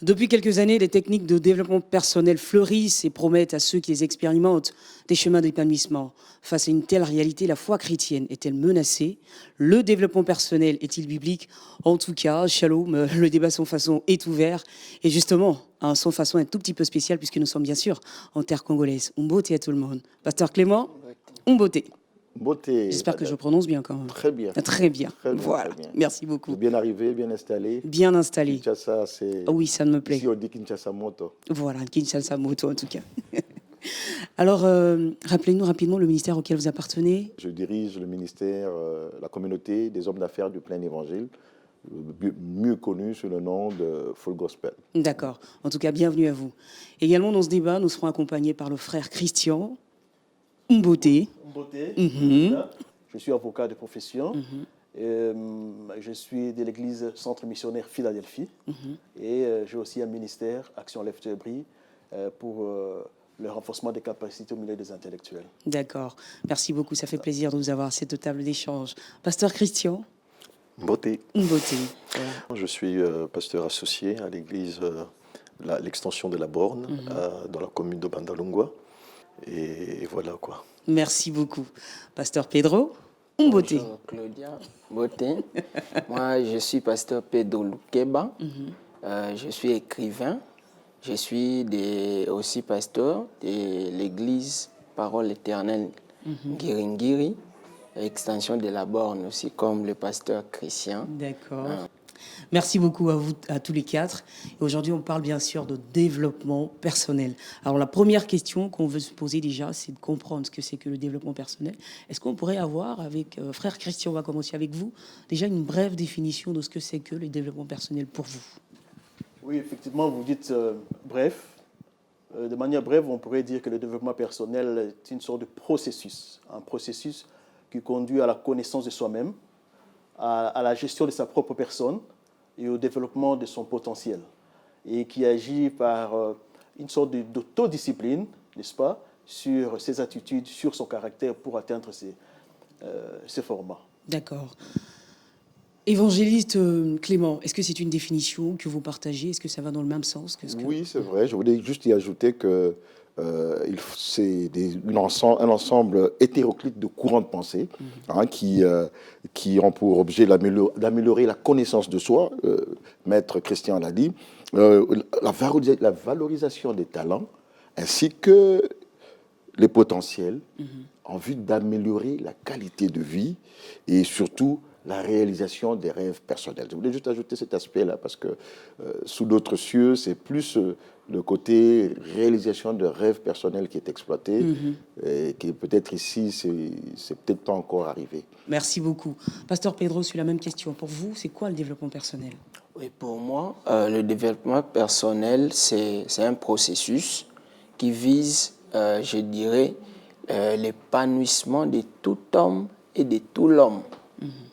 Depuis quelques années, les techniques de développement personnel fleurissent et promettent à ceux qui les expérimentent des chemins d'épanouissement. Face à une telle réalité, la foi chrétienne est-elle menacée? Le développement personnel est-il biblique? En tout cas, Shalom, le débat sans façon est ouvert. Et justement, un sans façon un tout petit peu spécial puisque nous sommes bien sûr en terre congolaise. Beauté à tout le monde. Pasteur Clément, beauté. Beauté. J'espère que je prononce bien quand même. Très bien. Très bien. Très bien, Voilà. très bien. Merci beaucoup. Bien arrivé, bien installé. Bien installé. Kinshasa, c'est... Oui, ça me plaît. Ici, on dit Kinshasa Moto. Voilà, Kinshasa Moto en tout cas. Alors, rappelez-nous rapidement le ministère auquel vous appartenez. Je dirige le ministère, la communauté des hommes d'affaires du plein évangile, mieux connu sous le nom de Full Gospel. D'accord. En tout cas, bienvenue à vous. Également, dans ce débat, nous serons accompagnés par le frère Christian Mboté. Beauté. Mhm. Je suis avocat de profession. Je suis de l'église Centre Missionnaire Philadelphie. Et j'ai aussi un ministère, Action Lève-Tête Brille, pour le renforcement des capacités au milieu des intellectuels. D'accord. Merci beaucoup. Ça fait plaisir de vous avoir à cette table d'échange. Pasteur Christian Beauté. Mboté. Voilà. Je suis pasteur associé à l'église, l'extension de la Borne, dans la commune de Bandalungwa. Et voilà quoi. Merci beaucoup. Pasteur Pedro Mboté. Bonjour Claudia Beauté. Moi, je suis pasteur Pedro Lukeba. Je suis écrivain. Je suis aussi pasteur de l'église Parole éternelle Giringiri, extension de la Borne aussi, comme le pasteur Christian. D'accord. Merci beaucoup à vous, à tous les quatre. Et aujourd'hui, on parle bien sûr de développement personnel. Alors, la première question qu'on veut se poser déjà, c'est de comprendre ce que c'est que le développement personnel. Est-ce qu'on pourrait avoir avec frère Christian, on va commencer avec vous, déjà une brève définition de ce que c'est que le développement personnel pour vous? Oui, effectivement, vous dites bref. De manière brève, on pourrait dire que le développement personnel est une sorte de processus. Un processus qui conduit à la connaissance de soi-même, à la gestion de sa propre personne et au développement de son potentiel. Et qui agit par une sorte d'autodiscipline, n'est-ce pas, sur ses attitudes, sur son caractère pour atteindre ses formats. D'accord. Évangéliste Clément, est-ce que c'est une définition que vous partagez? Est-ce que ça va dans le même sens que ce que... Oui, c'est vrai. Je voulais juste y ajouter que c'est un ensemble hétéroclite de courants de pensée qui ont pour objet d'améliorer la connaissance de soi. Maître Christian l'a dit. La valorisation des talents ainsi que les potentiels en vue d'améliorer la qualité de vie et surtout la réalisation des rêves personnels. Je voulais juste ajouter cet aspect-là parce que sous d'autres cieux, c'est plus le côté réalisation de rêves personnels qui est exploité et qui peut-être ici, c'est peut-être pas encore arrivé. Merci beaucoup. Pasteur Pedro, sur la même question. Pour vous, c'est quoi le développement personnel? Oui, pour moi, le développement personnel, c'est un processus qui vise, je dirais, l'épanouissement de tout homme et de tout l'homme.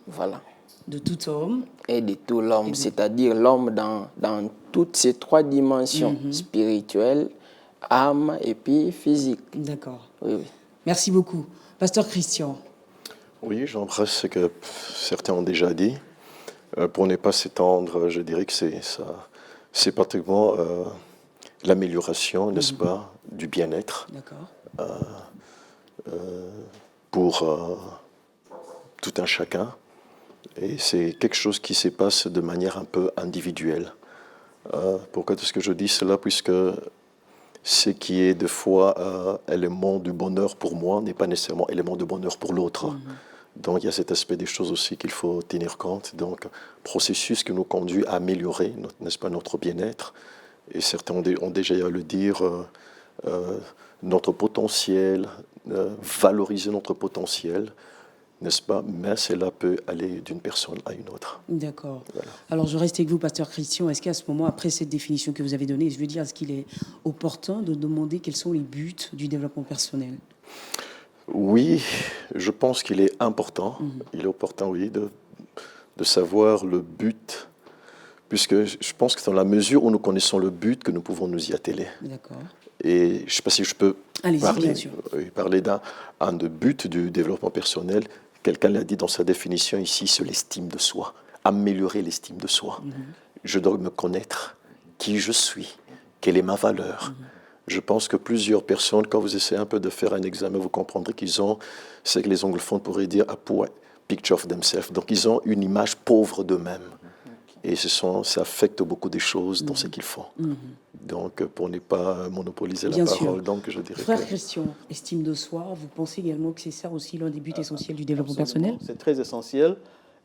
Voilà. De tout homme. Et de tout l'homme, c'est-à-dire l'homme dans toutes ces trois dimensions, spirituelle, âme et puis physique. D'accord. Oui, oui. Merci beaucoup. Pasteur Christian. Oui, j'embrasse ce que certains ont déjà dit. Pour ne pas s'étendre, je dirais que c'est pratiquement l'amélioration, n'est-ce pas, du bien-être. D'accord. Pour tout un chacun. Et c'est quelque chose qui se passe de manière un peu individuelle. Pourquoi est-ce que je dis cela? Puisque ce qui est de fois élément du bonheur pour moi n'est pas nécessairement élément de bonheur pour l'autre. Donc il y a cet aspect des choses aussi qu'il faut tenir compte. Donc processus qui nous conduit à améliorer, n'est-ce pas, notre bien-être. Et certains ont déjà à le dire, notre potentiel, valoriser notre potentiel, n'est-ce pas? Mais cela peut aller d'une personne à une autre. D'accord. Voilà. Alors, je reste avec vous, Pasteur Christian. Est-ce qu'à ce moment, après cette définition que vous avez donnée, je veux dire, est-ce qu'il est opportun de demander quels sont les buts du développement personnel? Oui, je pense qu'il est important. Il est opportun, oui, de savoir le but, puisque je pense que c'est dans la mesure où nous connaissons le but que nous pouvons nous y atteler. D'accord. Et je ne sais pas si je peux Allez-y, bien sûr. parler d'un des buts du développement personnel. Quelqu'un l'a dit dans sa définition ici, c'est l'estime de soi, améliorer l'estime de soi. Je dois me connaître qui je suis, quelle est ma valeur. Je pense que plusieurs personnes, quand vous essayez un peu de faire un examen, vous comprendrez qu'ils ont, c'est que les anglophones pourraient dire, a poor picture of themselves. Donc, ils ont une image pauvre d'eux-mêmes. Et ça affecte beaucoup des choses dans ce qu'ils font. Donc, pour ne pas monopoliser la parole, donc je dirais Frère Christian, estime de soi, vous pensez également que c'est ça aussi l'un des buts essentiels du développement personnel? C'est très essentiel.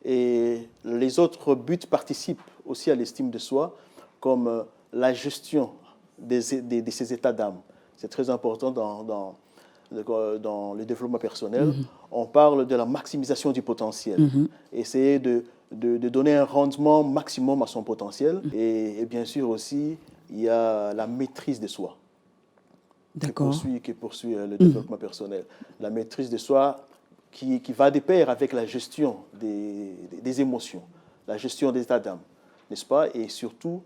Et les autres buts participent aussi à l'estime de soi, comme la gestion de ces états d'âme. C'est très important dans le développement personnel. On parle de la maximisation du potentiel. Essayer de donner un rendement maximum à son potentiel. Et bien sûr aussi, il y a la maîtrise de soi. D'accord. Qui poursuit le développement personnel. La maîtrise de soi qui va de pair avec la gestion des émotions, la gestion des états d'âme, n'est-ce pas? Et surtout,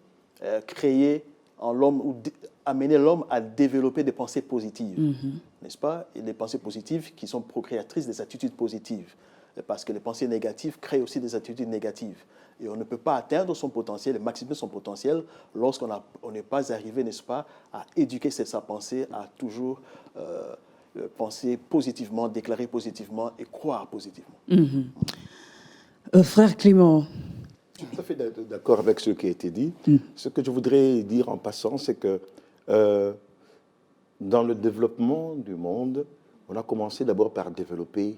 créer en l'homme, ou amener l'homme à développer des pensées positives, n'est-ce pas? Et les pensées positives qui sont procréatrices des attitudes positives. Parce que les pensées négatives créent aussi des attitudes négatives. Et on ne peut pas atteindre son potentiel, maximiser son potentiel, lorsqu'on n'est pas arrivé, n'est-ce pas, à éduquer sa pensée, à toujours penser positivement, déclarer positivement et croire positivement. Frère Clément. Je suis tout à fait d'accord avec ce qui a été dit. Ce que je voudrais dire en passant, c'est que dans le développement du monde, on a commencé d'abord par développer,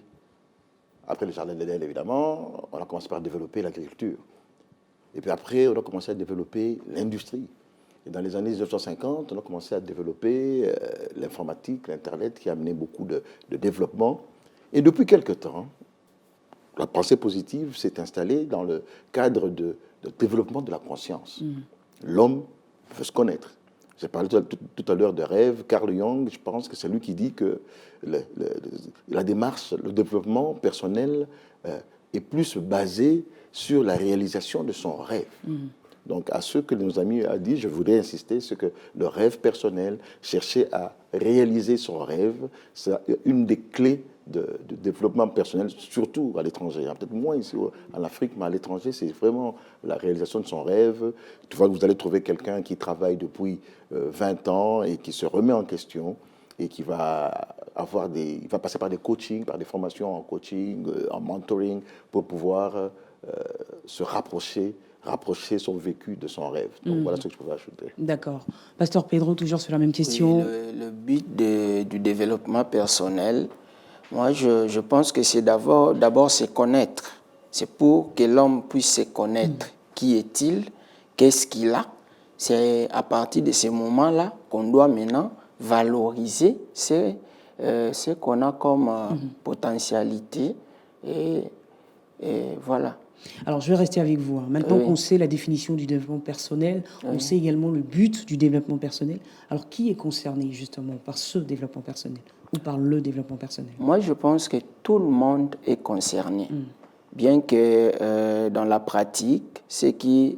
après le jardin d'Éden évidemment, on a commencé par développer l'agriculture. Et puis après, on a commencé à développer l'industrie. Et dans les années 1950, on a commencé à développer l'informatique, l'Internet, qui a amené beaucoup de développement. Et depuis quelque temps, la pensée positive s'est installée dans le cadre de développement de la conscience. L'homme veut se connaître. J'ai parlé tout à l'heure de rêve. Carl Jung, je pense que c'est lui qui dit que la démarche, le développement personnel est plus basé sur la réalisation de son rêve. Donc, à ce que nos amis ont dit, je voudrais insister sur que le rêve personnel, chercher à réaliser son rêve, c'est une des clés de développement personnel, surtout à l'étranger. Peut-être moins ici en Afrique, mais à l'étranger, c'est vraiment la réalisation de son rêve. Tu vois, vous allez trouver quelqu'un qui travaille depuis 20 ans et qui se remet en question et qui va il va passer par des coachings, par des formations en coaching, en mentoring, pour pouvoir se rapprocher son vécu de son rêve. Donc voilà ce que je pouvais ajouter. D'accord. Pasteur Pedro, toujours sur la même question. Oui, le but du développement personnel, moi je pense que c'est d'abord se connaître. C'est pour que l'homme puisse se connaître. Qui est-il? Qu'est-ce qu'il a? C'est à partir de ces moments-là qu'on doit maintenant valoriser ce qu'on a comme potentialité. Et voilà. Alors, je vais rester avec vous. Maintenant qu'on sait la définition du développement personnel, on sait également le but du développement personnel. Alors, qui est concerné justement par ce développement personnel ou par le développement personnel? Moi, je pense que tout le monde est concerné. Bien que dans la pratique, ceux qui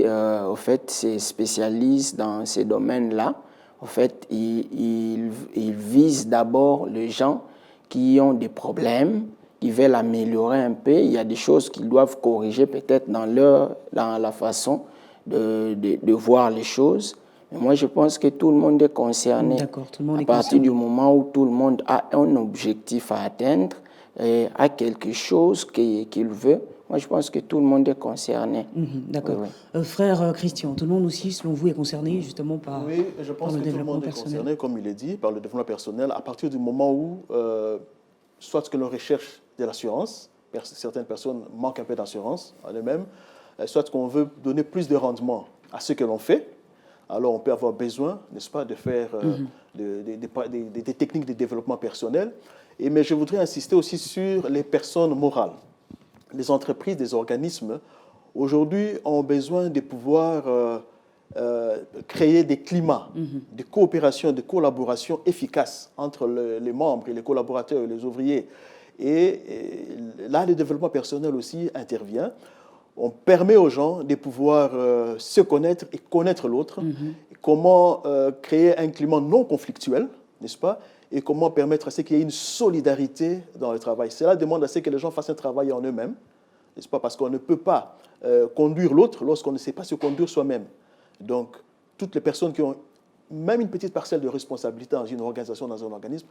au fait, se spécialisent dans ces domaines-là, en fait, ils visent d'abord les gens qui ont des problèmes, qui veulent améliorer un peu. Il y a des choses qu'ils doivent corriger peut-être dans la façon de voir les choses. Mais moi, je pense que tout le monde est concerné. D'accord, tout le monde à est partir concerné. du moment où tout le monde a un objectif à atteindre, et a quelque chose qu'il veut, moi, je pense que tout le monde est concerné. D'accord. Oui. Frère Christian, tout le monde aussi, selon vous, est concerné justement par, Oui, je pense par le que tout le développement monde est personnel. concerné, comme il est dit, par le développement personnel, à partir du moment où, soit que l'on recherche de l'assurance, certaines personnes manquent un peu d'assurance en eux-mêmes, soit qu'on veut donner plus de rendement à ce que l'on fait, alors on peut avoir besoin, n'est-ce pas, de faire des techniques de développement personnel. Mais je voudrais insister aussi sur les personnes morales. Les entreprises, les organismes, aujourd'hui, ont besoin de pouvoir créer des climats de coopération, de collaboration efficaces entre les membres et les collaborateurs et les ouvriers. Et là, le développement personnel aussi intervient. On permet aux gens de pouvoir se connaître et connaître l'autre. Comment créer un climat non conflictuel, n'est-ce pas? Et comment permettre à ce qu'il y ait une solidarité dans le travail. Cela demande à ce que les gens fassent un travail en eux-mêmes, n'est-ce pas? Parce qu'on ne peut pas conduire l'autre lorsqu'on ne sait pas se conduire soi-même. Donc, toutes les personnes qui ont même une petite parcelle de responsabilité dans une organisation, dans un organisme,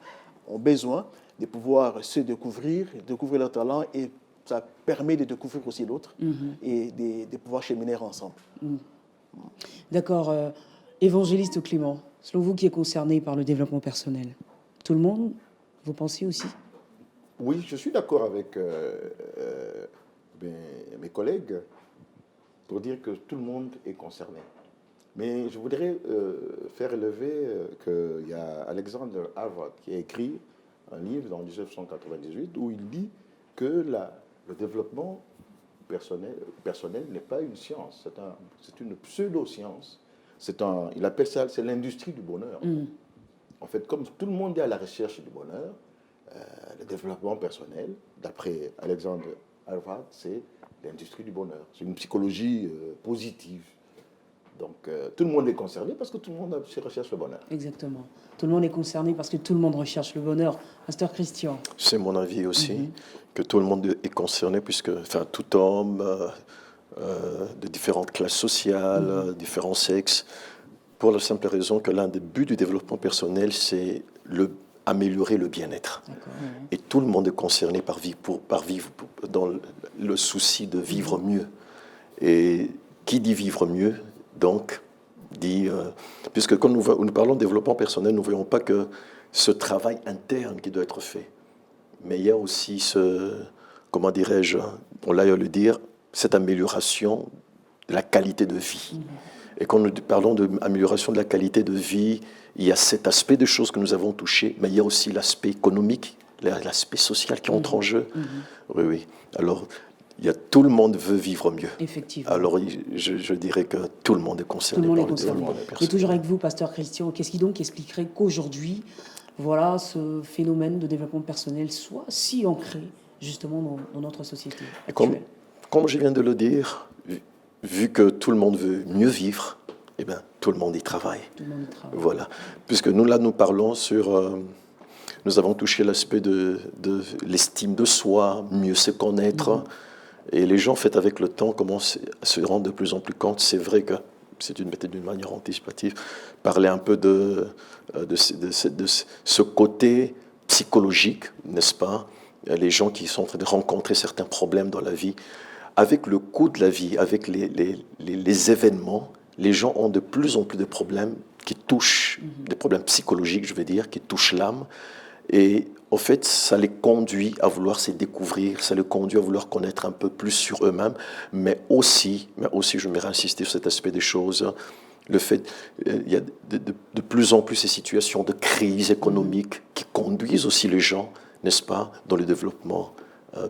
ont besoin de pouvoir se découvrir leur talent, et ça permet de découvrir aussi l'autre et de pouvoir cheminer ensemble. D'accord. Évangéliste Clément, selon vous qui est concerné par le développement personnel, tout le monde, vous pensez aussi? Oui, je suis d'accord avec mes collègues pour dire que tout le monde est concerné. Mais je voudrais faire relever qu'il y a Alexander Harvard qui a écrit un livre en 1998 où il dit que le développement personnel n'est pas une science, c'est une pseudo-science. Il appelle ça, c'est l'industrie du bonheur. En fait, comme tout le monde est à la recherche du bonheur, le développement personnel, d'après Alexander Harvard, c'est l'industrie du bonheur. C'est une psychologie positive. Donc, tout le monde est concerné parce que tout le monde recherche le bonheur. Exactement. Tout le monde est concerné parce que tout le monde recherche le bonheur. Pasteur Christian. C'est mon avis aussi, que tout le monde est concerné, puisque tout homme, de différentes classes sociales, différents sexes, pour la simple raison que l'un des buts du développement personnel, c'est améliorer le bien-être. Et tout le monde est concerné par vivre dans le souci de vivre mieux. Et qui dit vivre mieux, donc, puisque quand nous parlons de développement personnel, nous ne voyons pas que ce travail interne qui doit être fait, mais il y a aussi comment dirais-je, on l'a à le dire, cette amélioration de la qualité de vie. Et quand nous parlons d'amélioration de la qualité de vie, il y a cet aspect de choses que nous avons touché, mais il y a aussi l'aspect économique, l'aspect social qui entre en jeu. Oui. Alors, tout le monde veut vivre mieux. Effectivement. Alors, je dirais que tout le monde est concerné par le développement personnel. Et toujours avec vous, Pasteur Christian, qu'est-ce qui donc expliquerait qu'aujourd'hui, voilà, ce phénomène de développement personnel soit si ancré, justement, dans notre société actuelle? Comme je viens de le dire, vu que tout le monde veut mieux vivre, eh bien, tout le monde y travaille. Tout le monde y travaille. Voilà. Puisque nous parlons sur... nous avons touché l'aspect de l'estime de soi, mieux se connaître. Et les gens, en fait, avec le temps, commencent à se rendre de plus en plus compte. C'est vrai que c'est peut-être d'une manière anticipative, parler un peu de ce côté psychologique, n'est-ce pas? Les gens qui sont en train de rencontrer certains problèmes dans la vie. Avec le coût de la vie, avec les événements, les gens ont de plus en plus de problèmes qui touchent, des problèmes psychologiques, je veux dire, qui touchent l'âme. Et en fait, ça les conduit à vouloir se découvrir, ça les conduit à vouloir connaître un peu plus sur eux-mêmes, mais aussi, j'aimerais insister sur cet aspect des choses, le fait il y a de plus en plus ces situations de crise économique qui conduisent aussi les gens, n'est-ce pas, dans le développement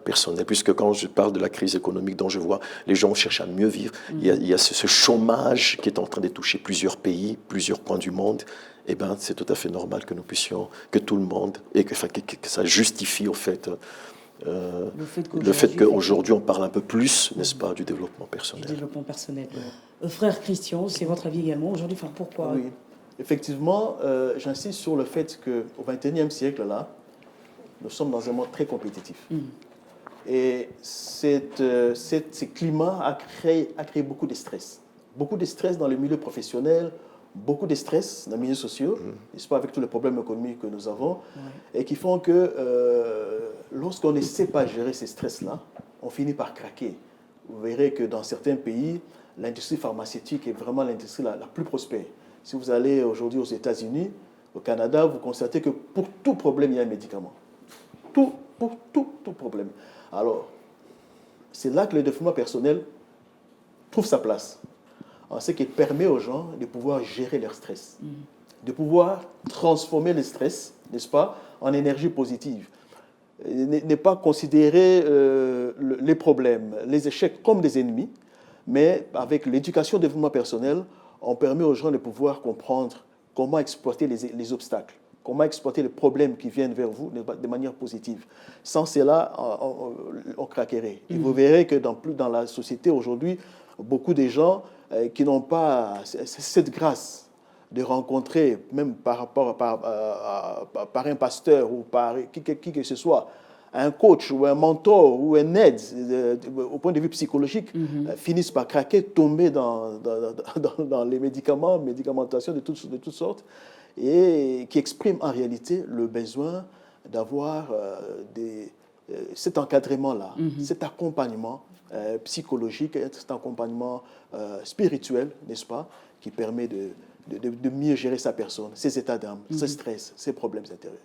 personnel. Puisque quand je parle de la crise économique dont je vois, les gens cherchent à mieux vivre, il y a ce chômage qui est en train de toucher plusieurs pays, plusieurs coins du monde. Eh bien, c'est tout à fait normal que nous puissions, que tout le monde, et que ça justifie au fait le fait qu'aujourd'hui on parle un peu plus, n'est-ce pas, du développement personnel. Du développement personnel. Frère Christian, c'est votre avis également aujourd'hui, pourquoi? Oui, effectivement, j'insiste sur le fait qu'au XXIe siècle, là, nous sommes dans un monde très compétitif. Et ce climat a créé beaucoup de stress. Beaucoup de stress dans le milieu professionnel, beaucoup de stress dans les milieux sociaux, n'est-ce pas, avec tous les problèmes économiques que nous avons, et qui font que lorsqu'on ne sait pas gérer ces stress-là, on finit par craquer. Vous verrez que dans certains pays, l'industrie pharmaceutique est vraiment l'industrie la plus prospère. Si vous allez aujourd'hui aux États-Unis, au Canada, vous constatez que pour tout problème, il y a un médicament. Pour tout problème. Alors, c'est là que le développement personnel trouve sa place. En ce qui permet aux gens de pouvoir gérer leur stress, de pouvoir transformer le stress, n'est-ce pas, en énergie positive. Ne pas considérer les problèmes, les échecs comme des ennemis, mais avec l'éducation au développement personnel, on permet aux gens de pouvoir comprendre comment exploiter les obstacles, comment exploiter les problèmes qui viennent vers vous de manière positive. Sans cela, on craquerait. Et vous verrez que dans la société aujourd'hui, beaucoup de gens qui n'ont pas cette grâce de rencontrer, même par un pasteur ou par qui que ce soit, un coach ou un mentor ou un aide au point de vue psychologique finissent par craquer, tomber dans les médicamentation de toutes sortes, et qui expriment en réalité le besoin d'avoir cet encadrement-là, cet accompagnement psychologique, cet accompagnement spirituel, n'est-ce pas, qui permet de mieux gérer sa personne, ses états d'âme, ses stress, ses problèmes intérieurs.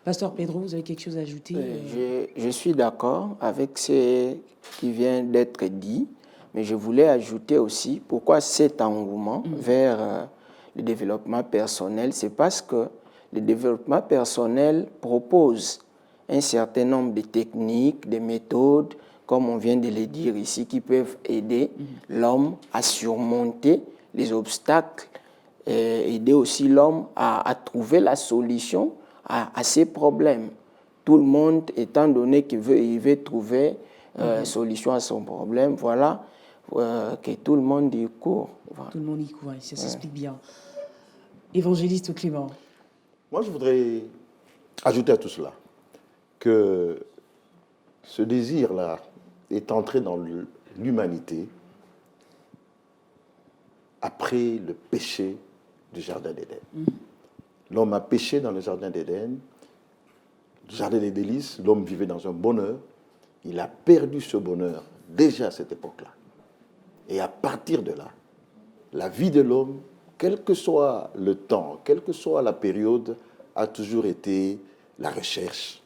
Pasteur Pedro, vous avez quelque chose à ajouter? Je suis d'accord avec ce qui vient d'être dit, mais je voulais ajouter aussi pourquoi cet engouement vers le développement personnel. C'est parce que le développement personnel propose un certain nombre de techniques, de méthodes, comme on vient de le dire ici, qui peuvent aider l'homme à surmonter les obstacles, et aider aussi l'homme à trouver la solution à ses problèmes. Tout le monde, étant donné qu'il veut trouver solution à son problème, voilà, que tout le monde y court. Voilà. Tout le monde y court, ça s'explique bien. Évangéliste Clément. Moi, je voudrais ajouter à tout cela que ce désir-là est entré dans l'humanité après le péché du Jardin d'Éden. L'homme a péché dans le Jardin d'Éden, le Jardin des délices, l'homme vivait dans un bonheur, il a perdu ce bonheur déjà à cette époque-là. Et à partir de là, la vie de l'homme, quel que soit le temps, quelle que soit la période, a toujours été la recherche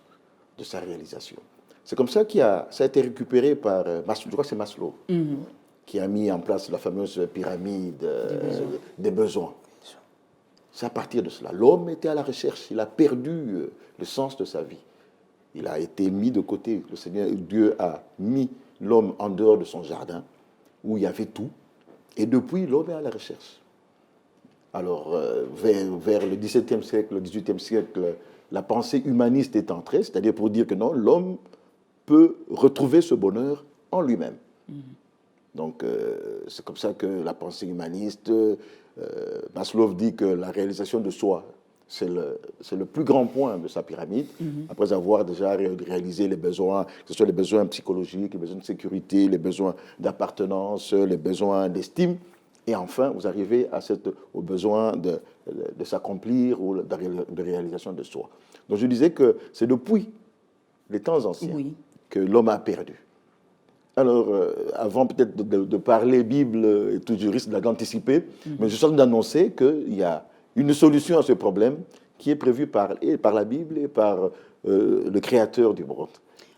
de sa réalisation. C'est comme ça ça a été récupéré par, je crois que c'est Maslow, qui a mis en place la fameuse pyramide des besoins. C'est à partir de cela. L'homme était à la recherche, il a perdu le sens de sa vie. Il a été mis de côté. Le Seigneur Dieu a mis l'homme en dehors de son jardin, où il y avait tout. Et depuis, l'homme est à la recherche. Alors, vers le XVIIe siècle, le XVIIIe siècle, la pensée humaniste est entrée, c'est-à-dire pour dire que non, l'homme peut retrouver ce bonheur en lui-même. Donc, c'est comme ça que la pensée humaniste, Maslow dit que la réalisation de soi, c'est le plus grand point de sa pyramide, après avoir déjà réalisé les besoins, que ce soit les besoins psychologiques, les besoins de sécurité, les besoins d'appartenance, les besoins d'estime. Et enfin, vous arrivez au besoin de s'accomplir ou de réalisation de soi. Donc je disais que c'est depuis les temps anciens que l'homme a perdu. Alors, avant peut-être de parler Bible et tout, je risque d'anticiper, mais je suis en train d'annoncer qu'il y a une solution à ce problème qui est prévue par la Bible et par le Créateur du monde.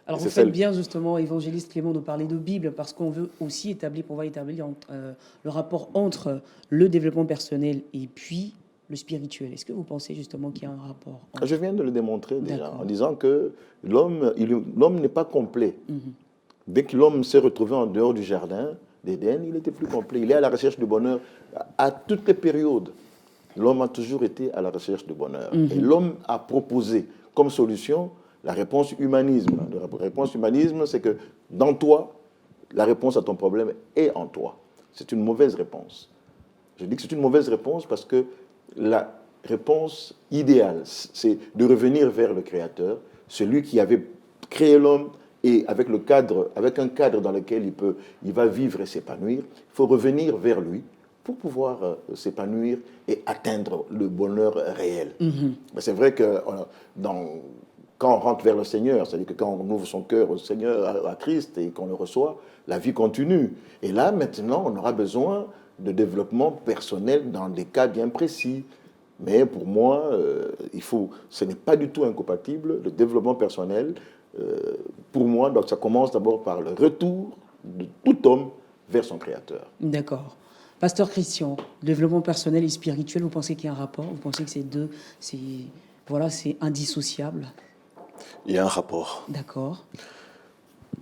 Alors vous faites bien justement, évangéliste Clément, de parler de Bible, parce qu'on veut aussi établir le rapport entre le développement personnel et puis le spirituel. Est-ce que vous pensez justement qu'il y a un rapport Je viens de le démontrer déjà, en disant que l'homme n'est pas complet. Dès que l'homme s'est retrouvé en dehors du jardin d'Éden, il était plus complet. Il est à la recherche du bonheur à toutes les périodes. L'homme a toujours été à la recherche du bonheur. Et l'homme a proposé comme solution la réponse humanisme. La réponse humanisme, c'est que dans toi, la réponse à ton problème est en toi. C'est une mauvaise réponse. Je dis que c'est une mauvaise réponse parce que la réponse idéale, c'est de revenir vers le Créateur, celui qui avait créé l'homme, et avec un cadre dans lequel il va vivre et s'épanouir. Il faut revenir vers lui pour pouvoir s'épanouir et atteindre le bonheur réel. Mais c'est vrai que quand on rentre vers le Seigneur, c'est-à-dire que quand on ouvre son cœur au Seigneur, à Christ, et qu'on le reçoit, la vie continue. Et là, maintenant, on aura besoin de développement personnel dans des cas bien précis. Mais pour moi, ce n'est pas du tout incompatible. Le développement personnel, pour moi, donc ça commence d'abord par le retour de tout homme vers son Créateur. D'accord. Pasteur Christian, développement personnel et spirituel, vous pensez qu'il y a un rapport? Vous pensez que c'est indissociable? Il y a un rapport. D'accord.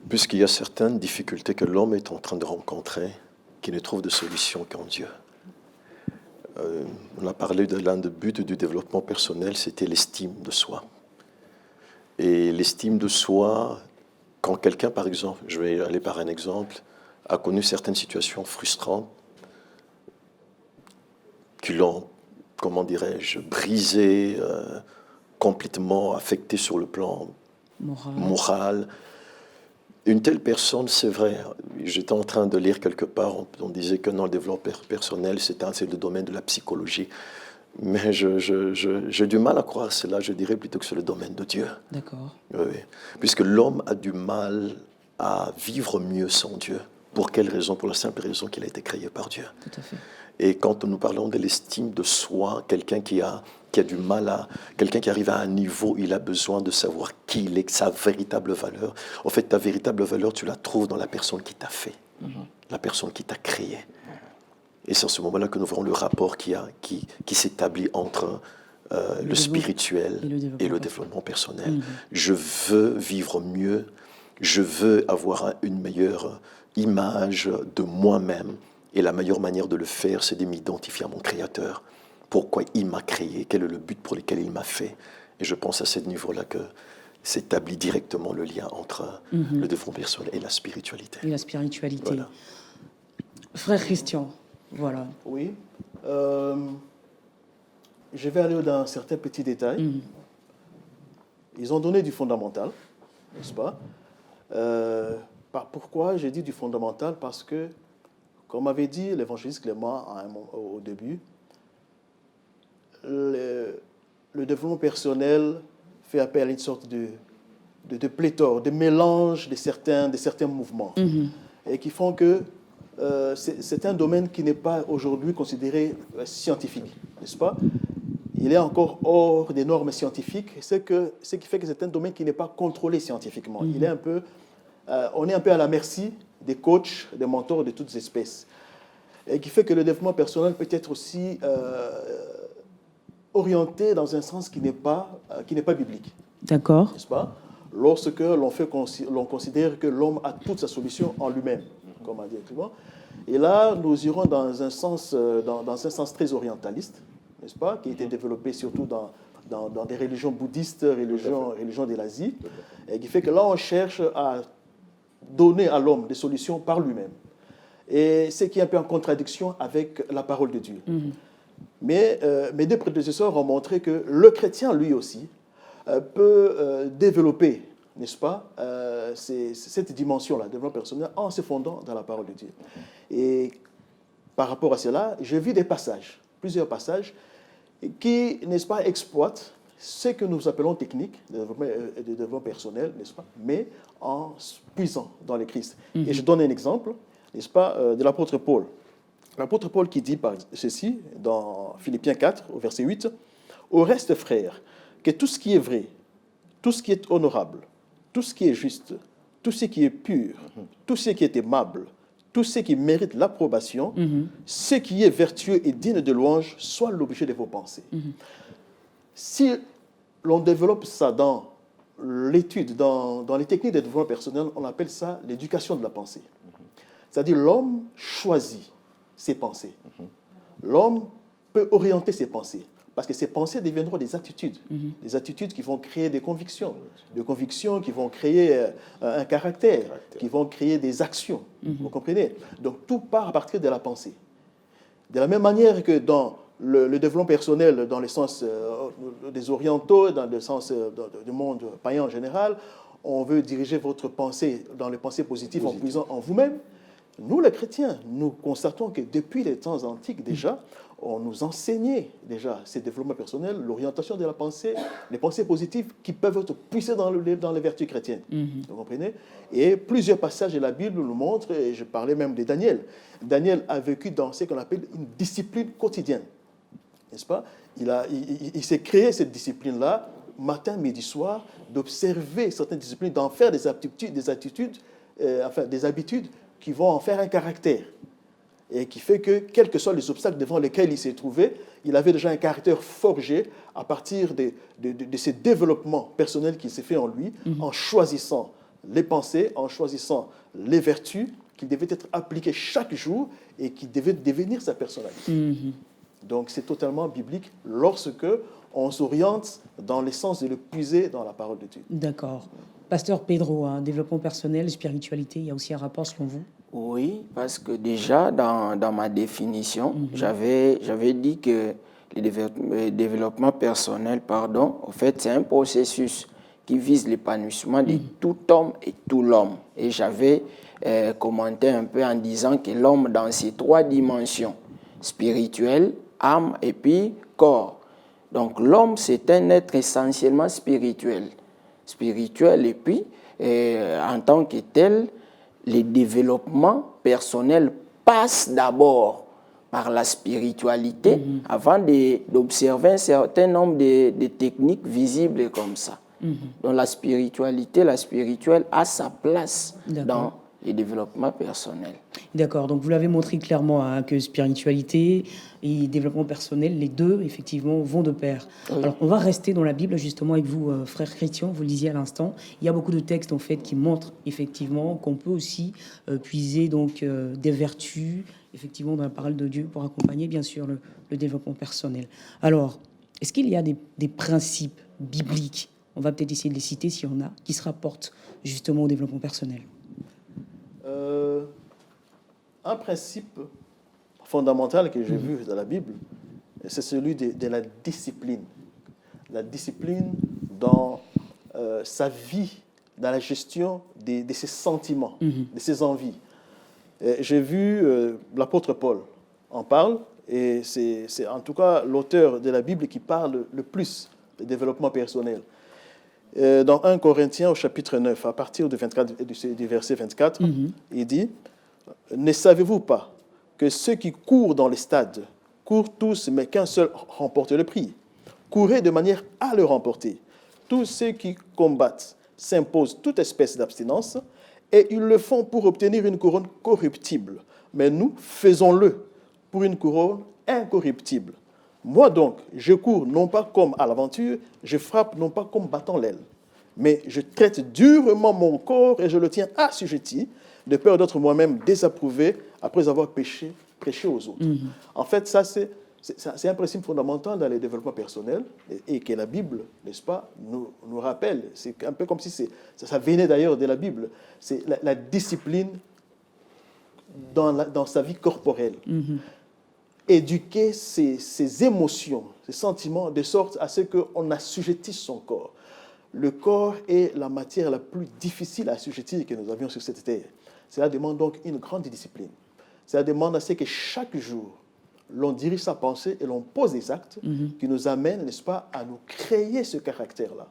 Puisqu'il y a certaines difficultés que l'homme est en train de rencontrer, qui ne trouve de solution qu'en Dieu. On a parlé de l'un des buts du développement personnel, c'était l'estime de soi. Et l'estime de soi, quand quelqu'un, par exemple, je vais aller par un exemple, a connu certaines situations frustrantes qui l'ont, comment dirais-je, brisé, complètement affecté sur le plan morale. Une telle personne, c'est vrai, j'étais en train de lire quelque part, on disait que dans le développement personnel, c'est le domaine de la psychologie. Mais j'ai du mal à croire cela, je dirais plutôt que c'est le domaine de Dieu. D'accord. Oui, puisque l'homme a du mal à vivre mieux sans Dieu. Pour quelle raison? Pour la simple raison qu'il a été créé par Dieu. Tout à fait. Et quand nous parlons de l'estime de soi, quelqu'un qui a du mal à... Quelqu'un qui arrive à un niveau, il a besoin de savoir qui il est, sa véritable valeur. En fait, ta véritable valeur, tu la trouves dans la personne qui t'a fait, la personne qui t'a créé. Et c'est à ce moment-là que nous verrons le rapport qui s'établit entre le spirituel et le développement personnel. Je veux vivre mieux, je veux avoir une meilleure image de moi-même. Et la meilleure manière de le faire, c'est de m'identifier à mon Créateur. Pourquoi il m'a créé, quel est le but pour lequel il m'a fait. Et je pense à ce niveau-là que s'établit directement le lien entre le développement personnel et la spiritualité. Et la spiritualité. Voilà. Frère Christian, voilà. Oui. Je vais aller dans certains petits détails. Ils ont donné du fondamental, n'est-ce pas? Pourquoi j'ai dit du fondamental? Parce que, comme avait dit l'évangéliste Clément au début, le développement personnel fait appel à une sorte de pléthore, de mélange de certains mouvements, et qui font que c'est un domaine qui n'est pas aujourd'hui considéré scientifique, n'est-ce pas? Il est encore hors des normes scientifiques, ce qui fait que c'est un domaine qui n'est pas contrôlé scientifiquement. Il est on est un peu à la merci des coachs, des mentors de toutes espèces, et qui fait que le développement personnel peut être aussi orienté dans un sens qui n'est pas biblique. D'accord. N'est-ce pas? Lorsque l'on considère que l'homme a toute sa solution en lui-même, comme on dit actuellement. Et là, nous irons dans un sens très orientaliste, n'est-ce pas, qui a été développé surtout dans des religions bouddhistes, religions de l'Asie, et qui fait que là, on cherche à donner à l'homme des solutions par lui-même. Et ce qui est un peu en contradiction avec la parole de Dieu. Mais mes deux prédécesseurs ont montré que le chrétien, lui aussi, peut développer, n'est-ce pas, cette dimension-là, développement personnel, en se fondant dans la parole de Dieu. Et par rapport à cela, j'ai vu plusieurs passages, qui, n'est-ce pas, exploitent ce que nous appelons technique de développement personnel, n'est-ce pas, mais en puisant dans le Christ. Et je donne un exemple, n'est-ce pas, de l'apôtre Paul. L'apôtre Paul qui dit par ceci, dans Philippiens 4, au verset 8, « Au reste, frères, que tout ce qui est vrai, tout ce qui est honorable, tout ce qui est juste, tout ce qui est pur, tout ce qui est aimable, tout ce qui mérite l'approbation, ce qui est vertueux et digne de louange, soit l'objet de vos pensées. » Si l'on développe ça dans l'étude, dans les techniques de développement personnel, on appelle ça l'éducation de la pensée. C'est-à-dire l'homme choisit ses pensées. L'homme peut orienter ses pensées, parce que ces pensées deviendront des attitudes qui vont créer des convictions qui vont créer un caractère, qui vont créer des actions. Vous comprenez? Donc tout part à partir de la pensée. De la même manière que dans le développement personnel, dans le sens des orientaux, dans le sens du monde païen en général, on veut diriger votre pensée dans les pensées positives en puisant en vous-même. Nous, les chrétiens, nous constatons que depuis les temps antiques déjà, on nous enseignait déjà ces développements personnels, l'orientation de la pensée, les pensées positives qui peuvent être poussées dans les vertus chrétiennes. Vous comprenez? Et plusieurs passages de la Bible nous montrent, et je parlais même de Daniel. Daniel a vécu dans ce qu'on appelle une discipline quotidienne. N'est-ce pas? Il s'est créé cette discipline-là, matin, midi, soir, d'observer certaines disciplines, d'en faire des habitudes qui vont en faire un caractère. Et qui fait que, quels que soient les obstacles devant lesquels il s'est trouvé, il avait déjà un caractère forgé à partir de ces développements personnels qui s'est fait en lui, en choisissant les pensées, en choisissant les vertus qui devaient être appliquées chaque jour et qui devaient devenir sa personnalité. Donc c'est totalement biblique lorsque on s'oriente dans l'essence de le puiser dans la parole de Dieu. D'accord. Pasteur Pedro, développement personnel, spiritualité, il y a aussi un rapport selon vous? Oui, parce que déjà dans ma définition, j'avais dit que le développement personnel, en fait, c'est un processus qui vise l'épanouissement de tout homme et tout l'homme. Et j'avais commenté un peu en disant que l'homme dans ses 3 dimensions, spirituelle, âme et puis corps. Donc l'homme, c'est un être essentiellement spirituel. Spirituel et puis, en tant que tel, le développement personnel passe d'abord par la spiritualité avant d'observer un certain nombre de techniques visibles comme ça. Donc la spirituelle a sa place dans le développement personnel. D'accord, donc vous l'avez montré clairement que spiritualité et développement personnel, les deux, effectivement, vont de pair. Oui. Alors, on va rester dans la Bible, justement, avec vous, frère Christian, vous le disiez à l'instant. Il y a beaucoup de textes, en fait, qui montrent, effectivement, qu'on peut aussi puiser donc, des vertus, effectivement, dans la parole de Dieu pour accompagner, bien sûr, le développement personnel. Alors, est-ce qu'il y a des principes bibliques, on va peut-être essayer de les citer s'il y en a, qui se rapportent, justement, au développement personnel? Un principe fondamental que j'ai vu dans la Bible, c'est celui de la discipline. La discipline dans sa vie, dans la gestion de ses sentiments, de ses envies. J'ai vu l'apôtre Paul en parle, et c'est en tout cas l'auteur de la Bible qui parle le plus de développement personnel. Dans 1 Corinthiens au chapitre 9, à partir du verset 24, il dit « Ne savez-vous pas que ceux qui courent dans les stades courent tous, mais qu'un seul remporte le prix? Courez de manière à le remporter. Tous ceux qui combattent s'imposent toute espèce d'abstinence, et ils le font pour obtenir une couronne corruptible. Mais nous, faisons-le pour une couronne incorruptible. Moi donc, je cours non pas comme à l'aventure, je frappe non pas comme battant l'aile, mais je traite durement mon corps et je le tiens assujetti, de peur d'être moi-même désapprouvé après avoir prêché aux autres. En fait, ça c'est un principe fondamental dans le développement personnel et que la Bible, n'est-ce pas, nous rappelle. C'est un peu comme si ça venait d'ailleurs de la Bible. C'est la discipline dans sa vie corporelle. Éduquer ses émotions, ses sentiments, de sorte à ce qu'on assujettisse son corps. Le corps est la matière la plus difficile à assujettir que nous avions sur cette terre. Cela demande donc une grande discipline. Cela demande à ce que chaque jour, l'on dirige sa pensée et l'on pose des actes qui nous amènent, n'est-ce pas, à nous créer ce caractère-là.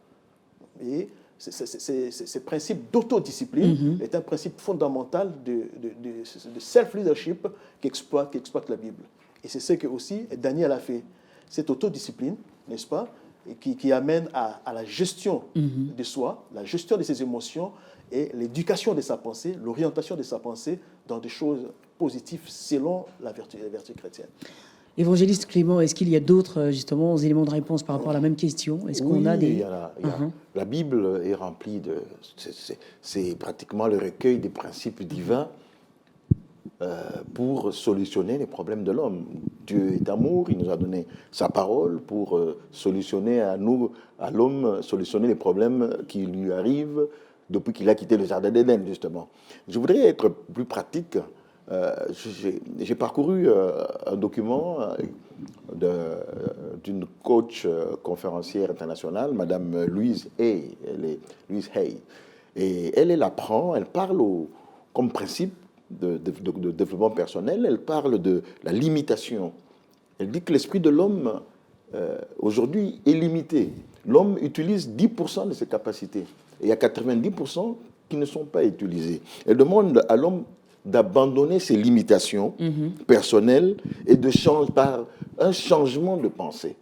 Et ce principe d'autodiscipline est un principe fondamental de self-leadership qu'exploite la Bible. Et c'est ce que aussi Daniel a fait. Cette autodiscipline, n'est-ce pas, qui amène à la gestion de soi, la gestion de ses émotions et l'éducation de sa pensée, l'orientation de sa pensée dans des choses positives selon la vertu chrétienne. Évangéliste Clément, est-ce qu'il y a d'autres justement éléments de réponse par rapport à la même question? Est-ce qu'on a des... il y a. La Bible est remplie de... C'est pratiquement le recueil des principes divins pour solutionner les problèmes de l'homme. Dieu est amour, il nous a donné sa parole pour solutionner à l'homme, solutionner les problèmes qui lui arrivent depuis qu'il a quitté le jardin d'Éden, justement. Je voudrais être plus pratique. J'ai parcouru un document d'une coach conférencière internationale, Madame Louise Hay. Et elle apprend, elle parle comme principe de développement personnel, elle parle de la limitation. Elle dit que l'esprit de l'homme, aujourd'hui, est limité. L'homme utilise 10% de ses capacités. Et il y a 90% qui ne sont pas utilisées. Elle demande à l'homme d'abandonner ses limitations personnelles et de changer par un changement de pensée.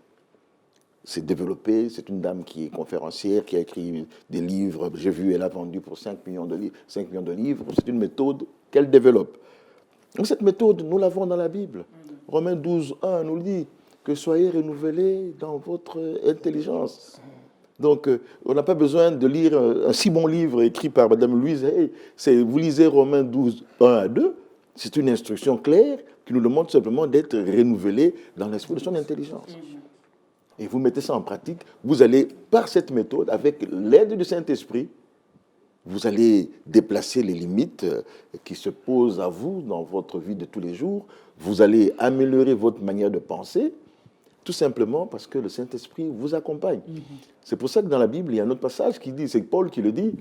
C'est développé, c'est une dame qui est conférencière, qui a écrit des livres, j'ai vu, elle a vendu pour 5 millions de livres, c'est une méthode qu'elle développe. Donc cette méthode, nous l'avons dans la Bible. Romains 12, 1 nous le dit, que soyez renouvelés dans votre intelligence. Donc, on n'a pas besoin de lire un si bon livre écrit par Mme Louise Hay. Vous lisez Romains 12, 1 à 2, c'est une instruction claire qui nous demande simplement d'être renouvelés dans l'esprit de son intelligence. Et vous mettez ça en pratique, vous allez, par cette méthode, avec l'aide du Saint-Esprit, vous allez déplacer les limites qui se posent à vous dans votre vie de tous les jours, vous allez améliorer votre manière de penser, Tout simplement parce que le Saint-Esprit vous accompagne. C'est pour ça que dans la Bible, il y a un autre passage qui dit, c'est Paul qui le dit,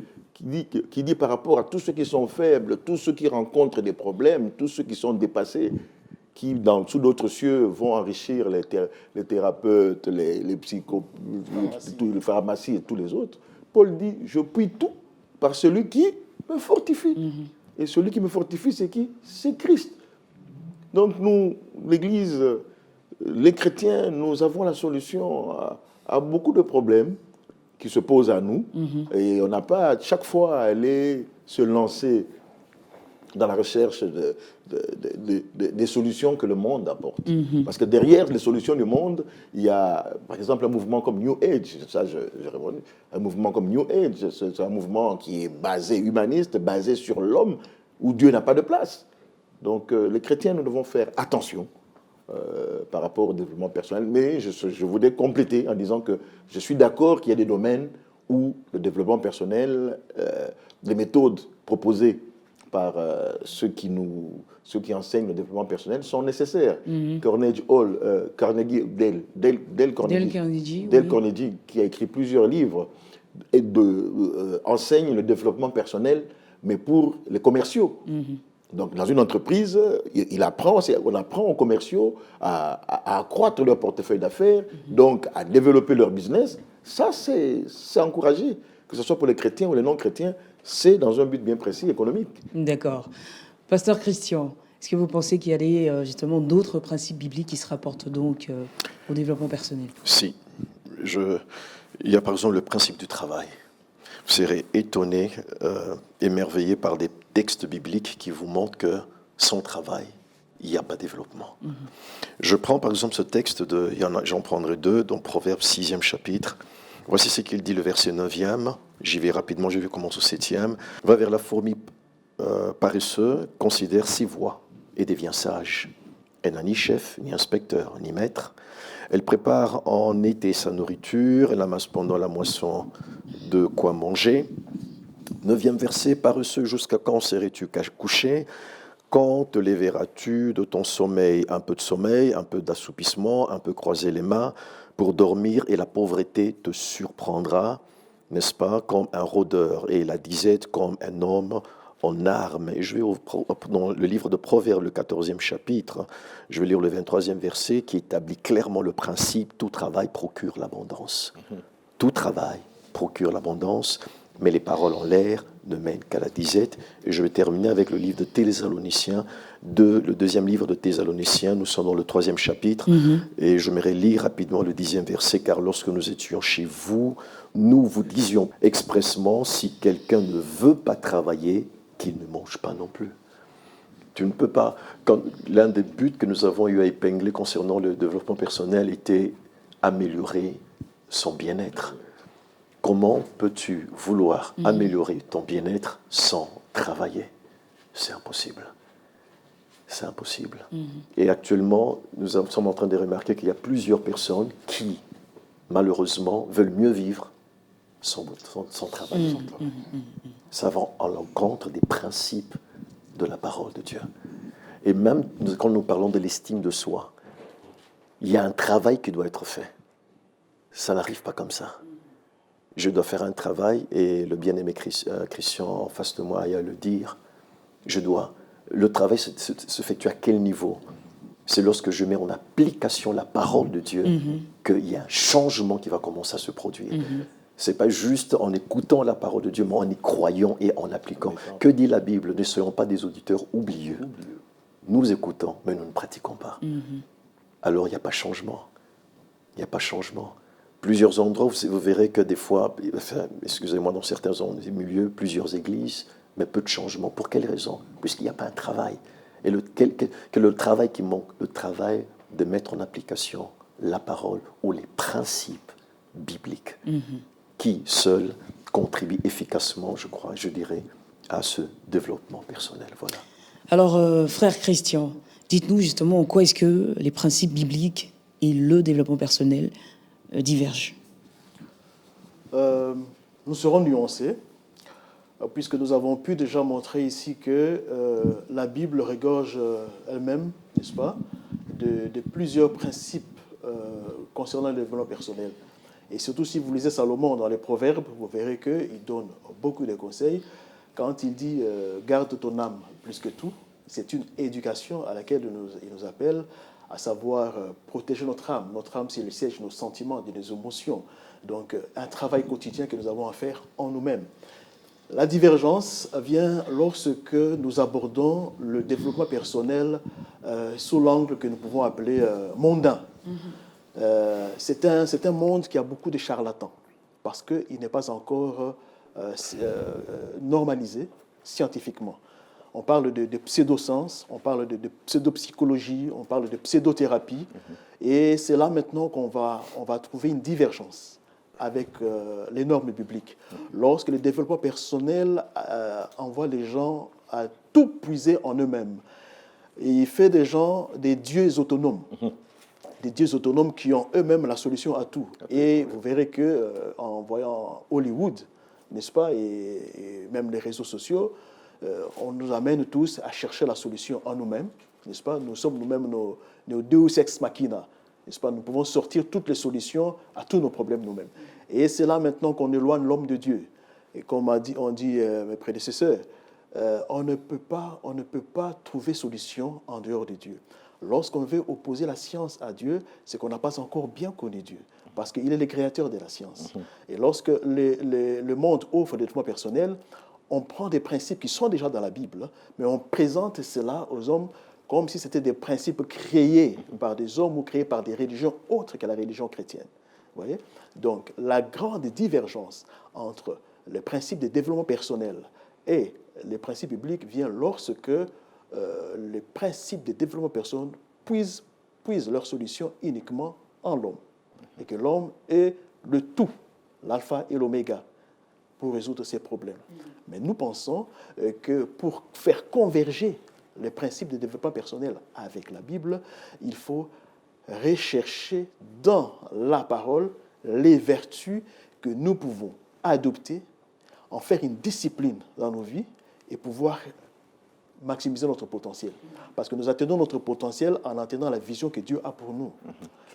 qui dit par rapport à tous ceux qui sont faibles, tous ceux qui rencontrent des problèmes, tous ceux qui sont dépassés, qui, sous d'autres cieux, vont enrichir les thérapeutes, les les pharmacies et tous les autres. Paul dit, je puis tout par celui qui me fortifie. Et celui qui me fortifie, c'est qui? C'est Christ. Donc nous, l'Église, les chrétiens, nous avons la solution à beaucoup de problèmes qui se posent à nous. Et on n'a pas à chaque fois à aller se lancer dans la recherche des solutions que le monde apporte. Parce que derrière les solutions du monde, il y a, par exemple, un mouvement comme New Age. Ça, j'ai répondu. Un mouvement comme New Age, c'est un mouvement qui est basé, humaniste, basé sur l'homme, où Dieu n'a pas de place. Donc, les chrétiens, nous devons faire attention par rapport au développement personnel. Mais je voudrais compléter en disant que je suis d'accord qu'il y a des domaines où le développement personnel, les méthodes proposées par ceux qui enseignent le développement personnel sont nécessaires. Dale Carnegie, qui a écrit plusieurs livres, enseigne le développement personnel, mais pour les commerciaux. Donc, dans une entreprise, on apprend aux commerciaux à accroître leur portefeuille d'affaires, donc à développer leur business. Ça, c'est encouragé, que ce soit pour les chrétiens ou les non-chrétiens, c'est dans un but bien précis, économique. D'accord. Pasteur Christian, est-ce que vous pensez qu'il y a justement d'autres principes bibliques qui se rapportent donc au développement personnel? Si. Il y a par exemple le principe du travail. Vous serez étonné, émerveillé par des textes bibliques qui vous montrent que sans travail, il n'y a pas de développement. Je prends par exemple ce texte, j'en prendrai deux, dans Proverbe 6e chapitre. Voici ce qu'il dit, le verset 9e. J'y vais rapidement, je vais commencer au 7e. Va vers la fourmi paresseuse, considère ses voies et devient sage. Elle n'a ni chef, ni inspecteur, ni maître. Elle prépare en été sa nourriture, elle amasse pendant la moisson de quoi manger. 9e verset, paresseux, jusqu'à quand serais-tu couché? Quand te lèveras-tu de ton sommeil? Un peu de sommeil, un peu d'assoupissement, un peu croiser les mains pour dormir, et la pauvreté te surprendra, n'est-ce pas, comme un rôdeur, et la disette comme un homme en armes. Et je vais dans le livre de Proverbes, le 14e chapitre, je vais lire le 23e verset qui établit clairement le principe « Tout travail procure l'abondance ». Tout travail procure l'abondance, mais les paroles en l'air ne mènent qu'à la disette. Et je vais terminer avec le livre de Thessaloniciens, le deuxième livre de Thessaloniciens. Nous sommes dans le 3e chapitre, et je m'aimerais lire rapidement le 10e verset, car lorsque nous étions chez vous, nous vous disions expressement, si quelqu'un ne veut pas travailler, qu'il ne mange pas non plus. Tu ne peux pas. L'un des buts que nous avons eu à épingler concernant le développement personnel était améliorer son bien-être. Comment peux-tu vouloir améliorer ton bien-être sans travailler? C'est impossible. C'est impossible. Et actuellement, nous sommes en train de remarquer qu'il y a plusieurs personnes qui, malheureusement, veulent mieux vivre sans travail. Ça va à l'encontre des principes de la parole de Dieu. Et même quand nous parlons de l'estime de soi, il y a un travail qui doit être fait. Ça n'arrive pas comme ça. Je dois faire un travail, et le bien-aimé Christian en face de moi a le dire, le travail se fait à quel niveau? C'est lorsque je mets en application la parole de Dieu qu'il y a un changement qui va commencer à se produire. Ce n'est pas juste en écoutant la parole de Dieu, mais en y croyant et en appliquant. Que dit la Bible? Ne soyons pas des auditeurs oublieux. Nous écoutons, mais nous ne pratiquons pas. Alors il n'y a pas changement. Il n'y a pas changement. Plusieurs endroits, vous verrez que des fois, excusez-moi, dans certains milieux, plusieurs églises, mais peu de changements. Pour quelle raison? Puisqu'il n'y a pas un travail. Et le travail qui manque, le travail de mettre en application la parole ou les principes bibliques qui, seuls, contribuent efficacement, je dirais, à ce développement personnel. Voilà. Alors, frère Christian, dites-nous justement en quoi est-ce que les principes bibliques et le développement personnel divergent. Nous serons nuancés, puisque nous avons pu déjà montrer ici que la Bible regorge elle-même, n'est-ce pas, de plusieurs principes concernant le développement personnel. Et surtout, si vous lisez Salomon dans les Proverbes, vous verrez qu'il donne beaucoup de conseils. Quand il dit « garde ton âme plus que tout », c'est une éducation à laquelle il nous appelle, à savoir protéger notre âme. Notre âme, c'est le siège de nos sentiments, de nos émotions. Donc, un travail quotidien que nous avons à faire en nous-mêmes. La divergence vient lorsque nous abordons le développement personnel sous l'angle que nous pouvons appeler mondain. C'est un monde qui a beaucoup de charlatans, parce qu'il n'est pas encore normalisé scientifiquement. On parle de pseudosciences, on parle de pseudopsychologie, on parle de pseudothérapie, et c'est là maintenant qu'on va trouver une divergence avec les normes bibliques. Lorsque le développement personnel envoie les gens à tout puiser en eux-mêmes, et il fait des gens des dieux autonomes. Des dieux autonomes qui ont eux-mêmes la solution à tout. Et vous verrez qu'en voyant Hollywood, n'est-ce pas, et même les réseaux sociaux, on nous amène tous à chercher la solution en nous-mêmes, n'est-ce pas? Nous sommes nous-mêmes nos deus ex machina, n'est-ce pas? Nous pouvons sortir toutes les solutions à tous nos problèmes nous-mêmes. Et c'est là maintenant qu'on éloigne l'homme de Dieu. Et comme on dit mes prédécesseurs, on ne peut pas trouver solution en dehors de Dieu. Lorsqu'on veut opposer la science à Dieu, c'est qu'on n'a pas encore bien connu Dieu, parce qu'il est le créateur de la science. Et lorsque le monde offre le développement personnel, on prend des principes qui sont déjà dans la Bible, mais on présente cela aux hommes comme si c'était des principes créés par des hommes ou créés par des religions autres que la religion chrétienne. Vous voyez? Donc, la grande divergence entre le principe de développement personnel et les principes bibliques vient lorsque les principes de développement personnel puisent leur solution uniquement en l'homme. Et que l'homme est le tout, l'alpha et l'oméga, pour résoudre ces problèmes. Mais nous pensons que pour faire converger les principes de développement personnel avec la Bible, il faut rechercher dans la parole les vertus que nous pouvons adopter, en faire une discipline dans nos vies et pouvoir maximiser notre potentiel. Parce que nous atteignons notre potentiel en atteignant la vision que Dieu a pour nous.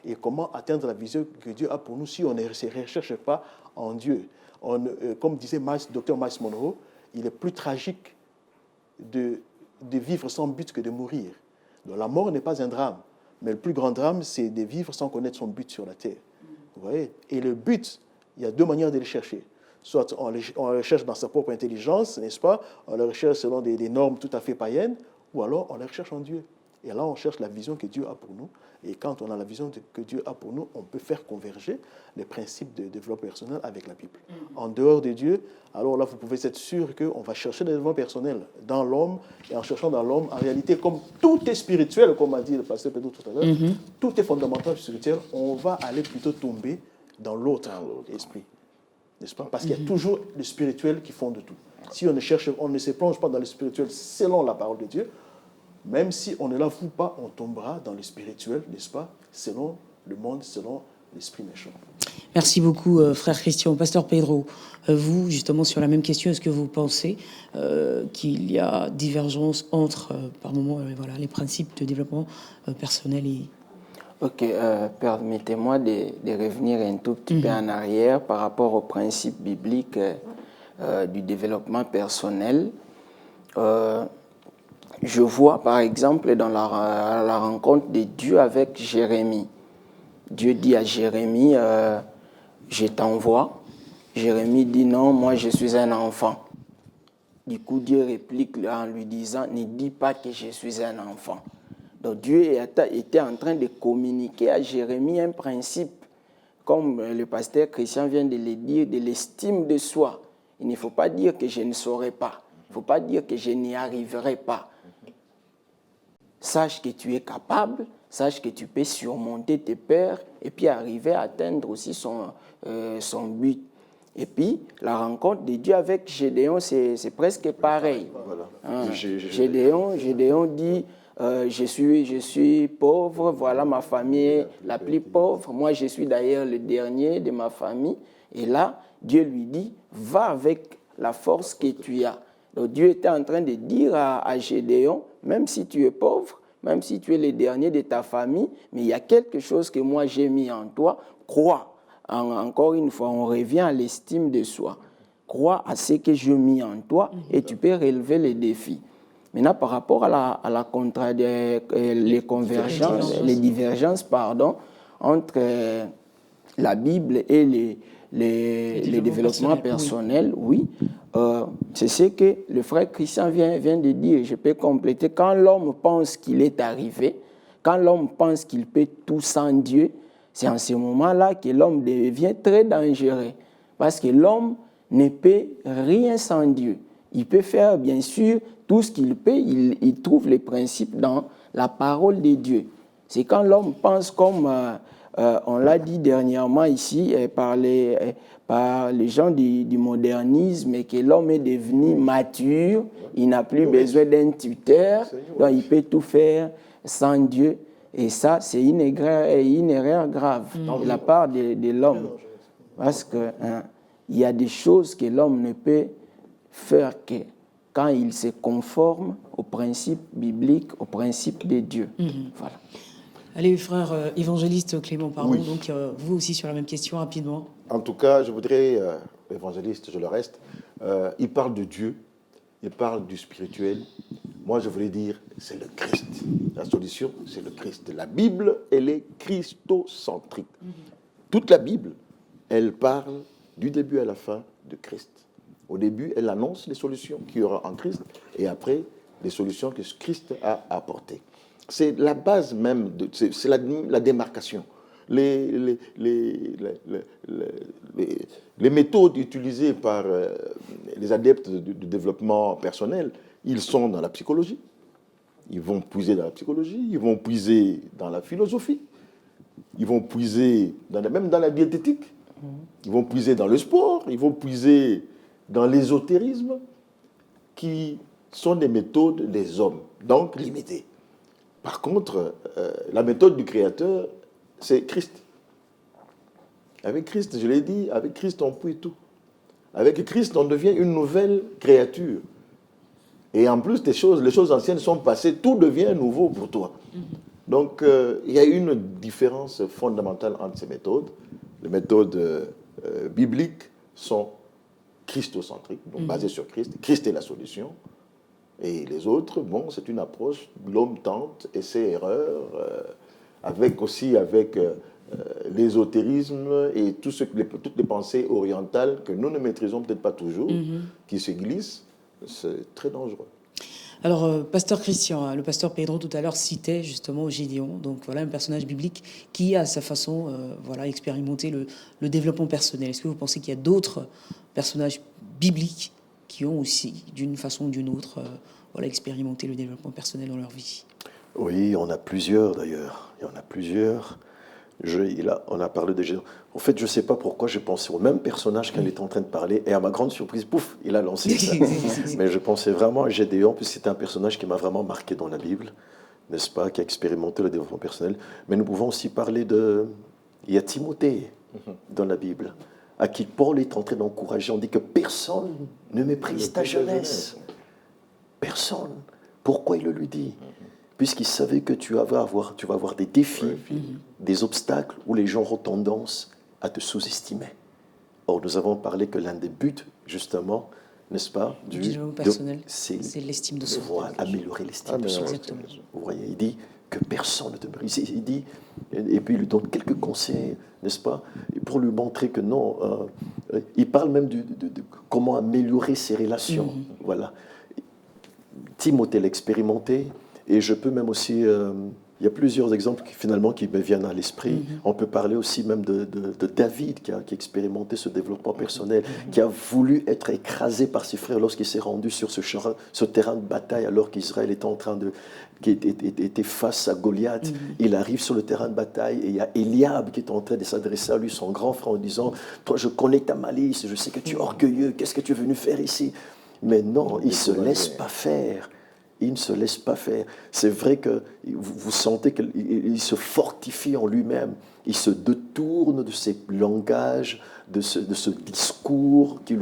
Et comment atteindre la vision que Dieu a pour nous si on ne se recherche pas en Dieu? Comme disait Dr. Miles Monroe, il est plus tragique de vivre sans but que de mourir. Donc, la mort n'est pas un drame, mais le plus grand drame, c'est de vivre sans connaître son but sur la terre. Vous voyez? Et le but, il y a deux manières de le chercher. Soit on le recherche dans sa propre intelligence, n'est-ce pas? On le recherche selon des normes tout à fait païennes, ou alors on le recherche en Dieu. Et là, on cherche la vision que Dieu a pour nous. Et quand on a la vision que Dieu a pour nous, on peut faire converger les principes de développement personnel avec la Bible. En dehors de Dieu, alors là, vous pouvez être sûr qu'on va chercher le développement personnel dans l'homme. Et en cherchant dans l'homme, en réalité, comme tout est spirituel, comme a dit le pasteur Pedro tout à l'heure, tout est fondamental spirituel, on va aller plutôt tomber dans l'autre esprit. N'est-ce pas? Parce qu'il y a toujours le spirituel qui fonde tout. Si on ne se plonge pas dans le spirituel selon la parole de Dieu, même si on ne l'avoue pas, on tombera dans le spirituel, n'est-ce pas, selon le monde, selon l'esprit méchant. Merci beaucoup, frère Christian. Pasteur Pedro, vous, justement, sur la même question, est-ce que vous pensez qu'il y a divergence entre, par moment, les principes de développement personnel et... Ok, permettez-moi de revenir un tout petit peu en arrière par rapport aux principes bibliques du développement personnel. Je vois par exemple dans la rencontre de Dieu avec Jérémie. Dieu dit à Jérémie, je t'envoie. Jérémie dit non, moi je suis un enfant. Du coup Dieu réplique en lui disant, ne dis pas que je suis un enfant. Donc Dieu était en train de communiquer à Jérémie un principe, comme le pasteur Christian vient de le dire, de l'estime de soi. Il ne faut pas dire que je ne saurais pas. Il ne faut pas dire que je n'y arriverai pas. Sache que tu es capable, sache que tu peux surmonter tes peurs et puis arriver à atteindre aussi son but. Et puis, la rencontre de Dieu avec Gédéon, c'est presque pareil. Voilà. Gédéon dit, je suis pauvre, voilà ma famille la plus pauvre. Moi, je suis d'ailleurs le dernier de ma famille. Et là, Dieu lui dit, va avec la force que tu as. Donc Dieu était en train de dire à Gédéon, même si tu es pauvre, même si tu es le dernier de ta famille, mais il y a quelque chose que moi j'ai mis en toi, crois. Encore une fois, on revient à l'estime de soi. Crois à ce que j'ai mis en toi et tu peux relever les défis. Maintenant, par rapport à les convergences, les divergences, entre la Bible et les développements personnels, oui. C'est ce que le frère Christian vient de dire. Je peux compléter. Quand l'homme pense qu'il est arrivé, quand l'homme pense qu'il peut tout sans Dieu, c'est en ce moment-là que l'homme devient très dangereux. Parce que l'homme ne peut rien sans Dieu. Il peut faire, bien sûr, tout ce qu'il peut. Il trouve les principes dans la parole de Dieu. C'est quand l'homme pense comme on l'a dit dernièrement ici par les gens du modernisme, et que l'homme est devenu mature, il n'a plus besoin d'un tuteur, donc il peut tout faire sans Dieu. Et ça, c'est une erreur grave de la part de l'homme. Parce qu'il y a des choses que l'homme ne peut faire que quand il se conforme aux principes bibliques, aux principes de Dieu. Voilà. Allez, frère évangéliste Clément, pardon, Oui. donc vous aussi sur la même question, rapidement. En tout cas, je voudrais, évangéliste, je le reste, il parle de Dieu, il parle du spirituel. Moi, je voulais dire, c'est le Christ. La solution, c'est le Christ. La Bible, elle est christocentrique. Toute la Bible, elle parle du début à la fin de Christ. Au début, elle annonce les solutions qu'il y aura en Christ, et après, les solutions que Christ a apportées. C'est la base même, c'est la démarcation. Les méthodes utilisées par les adeptes du développement personnel, ils sont dans la psychologie. Ils vont puiser dans la psychologie, ils vont puiser dans la philosophie, ils vont puiser même dans la diététique, ils vont puiser dans le sport, ils vont puiser dans l'ésotérisme, qui sont des méthodes des hommes, donc limitées. Par contre, la méthode du Créateur, c'est Christ. Avec Christ, je l'ai dit, avec Christ, on peut tout. Avec Christ, on devient une nouvelle créature. Et en plus, les choses anciennes sont passées, tout devient nouveau pour toi. Donc, il y a une différence fondamentale entre ces méthodes. Les méthodes bibliques sont christocentriques, donc basées sur Christ. Christ est la solution. Et les autres, bon, c'est une approche, l'homme tente, essaie, erreur, avec l'ésotérisme et toutes les pensées orientales que nous ne maîtrisons peut-être pas toujours, qui se glissent. C'est très dangereux. Alors, pasteur Christian, le pasteur Pedro tout à l'heure citait justement Gédéon, donc voilà un personnage biblique qui a à sa façon expérimenté le développement personnel. Est-ce que vous pensez qu'il y a d'autres personnages bibliques qui ont aussi, d'une façon ou d'une autre, expérimenté le développement personnel dans leur vie? Oui, on a plusieurs d'ailleurs. Il y en a plusieurs. On a parlé de Gédéon. En fait, je ne sais pas pourquoi j'ai pensé au même personnage quand il était en train de parler. Et à ma grande surprise, pouf, il a lancé ça. Mais je pensais vraiment à Gédéon, puisque c'est un personnage qui m'a vraiment marqué dans la Bible, n'est-ce pas, qui a expérimenté le développement personnel. Mais nous pouvons aussi parler il y a Timothée dans la Bible, à qui Paul est en train d'encourager. On dit que personne ne méprise ta jeunesse. Personne. Pourquoi il le lui dit? Puisqu'il savait que tu vas avoir des défis, des obstacles où les gens auront tendance à te sous-estimer. Or, nous avons parlé que l'un des buts, justement, n'est-ce pas, du développement personnel, c'est l'estime de soi. Voilà, améliorer l'estime de soi. Exactement. Vous voyez, il dit que personne ne te méprise. Il dit, et puis il lui donne quelques conseils, n'est-ce pas, pour lui montrer que non. Il parle même de comment améliorer ses relations. Voilà. Timothée l'expérimenté. Et je peux même aussi, il y a plusieurs exemples qui me viennent à l'esprit. On peut parler aussi même de David qui a expérimenté ce développement personnel, qui a voulu être écrasé par ses frères lorsqu'il s'est rendu sur ce terrain de bataille alors qu'Israël était face à Goliath. Il arrive sur le terrain de bataille et il y a Eliab qui est en train de s'adresser à lui, son grand frère, en disant « Toi, je connais ta malice, je sais que tu es orgueilleux, qu'est-ce que tu es venu faire ici ?» Mais non, il ne se laisse pas faire. Il ne se laisse pas faire. C'est vrai que vous sentez qu'il se fortifie en lui-même. Il se détourne de ces langages, de ce discours qui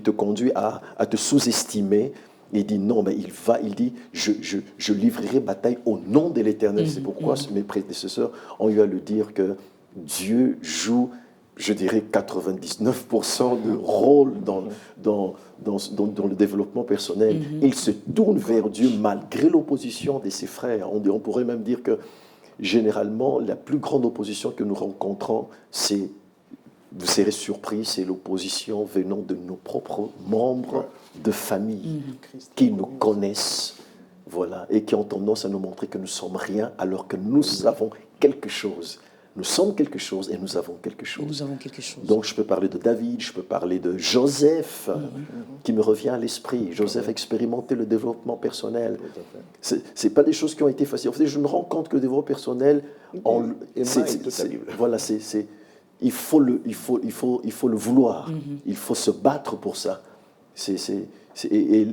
te conduit à te sous-estimer. Il dit non, mais il dit, je livrerai bataille au nom de l'Éternel. C'est pourquoi mes prédécesseurs ont eu à le dire que Dieu joue, je dirais, 99% de rôle dans le développement personnel. Il se tourne vers Dieu malgré l'opposition de ses frères. On pourrait même dire que généralement, la plus grande opposition que nous rencontrons, c'est, vous serez surpris, c'est l'opposition venant de nos propres membres de famille qui nous connaissent, voilà, et qui ont tendance à nous montrer que nous sommes rien alors que nous avons quelque chose. Nous sommes quelque chose et nous avons quelque chose. Et nous avons quelque chose. Donc je peux parler de David, je peux parler de Joseph, qui me revient à l'esprit. Joseph a expérimenté le développement personnel. Ce n'est pas des choses qui ont été faciles. En fait, je me rends compte que le développement personnel, voilà, il faut le vouloir, il faut se battre pour ça. Et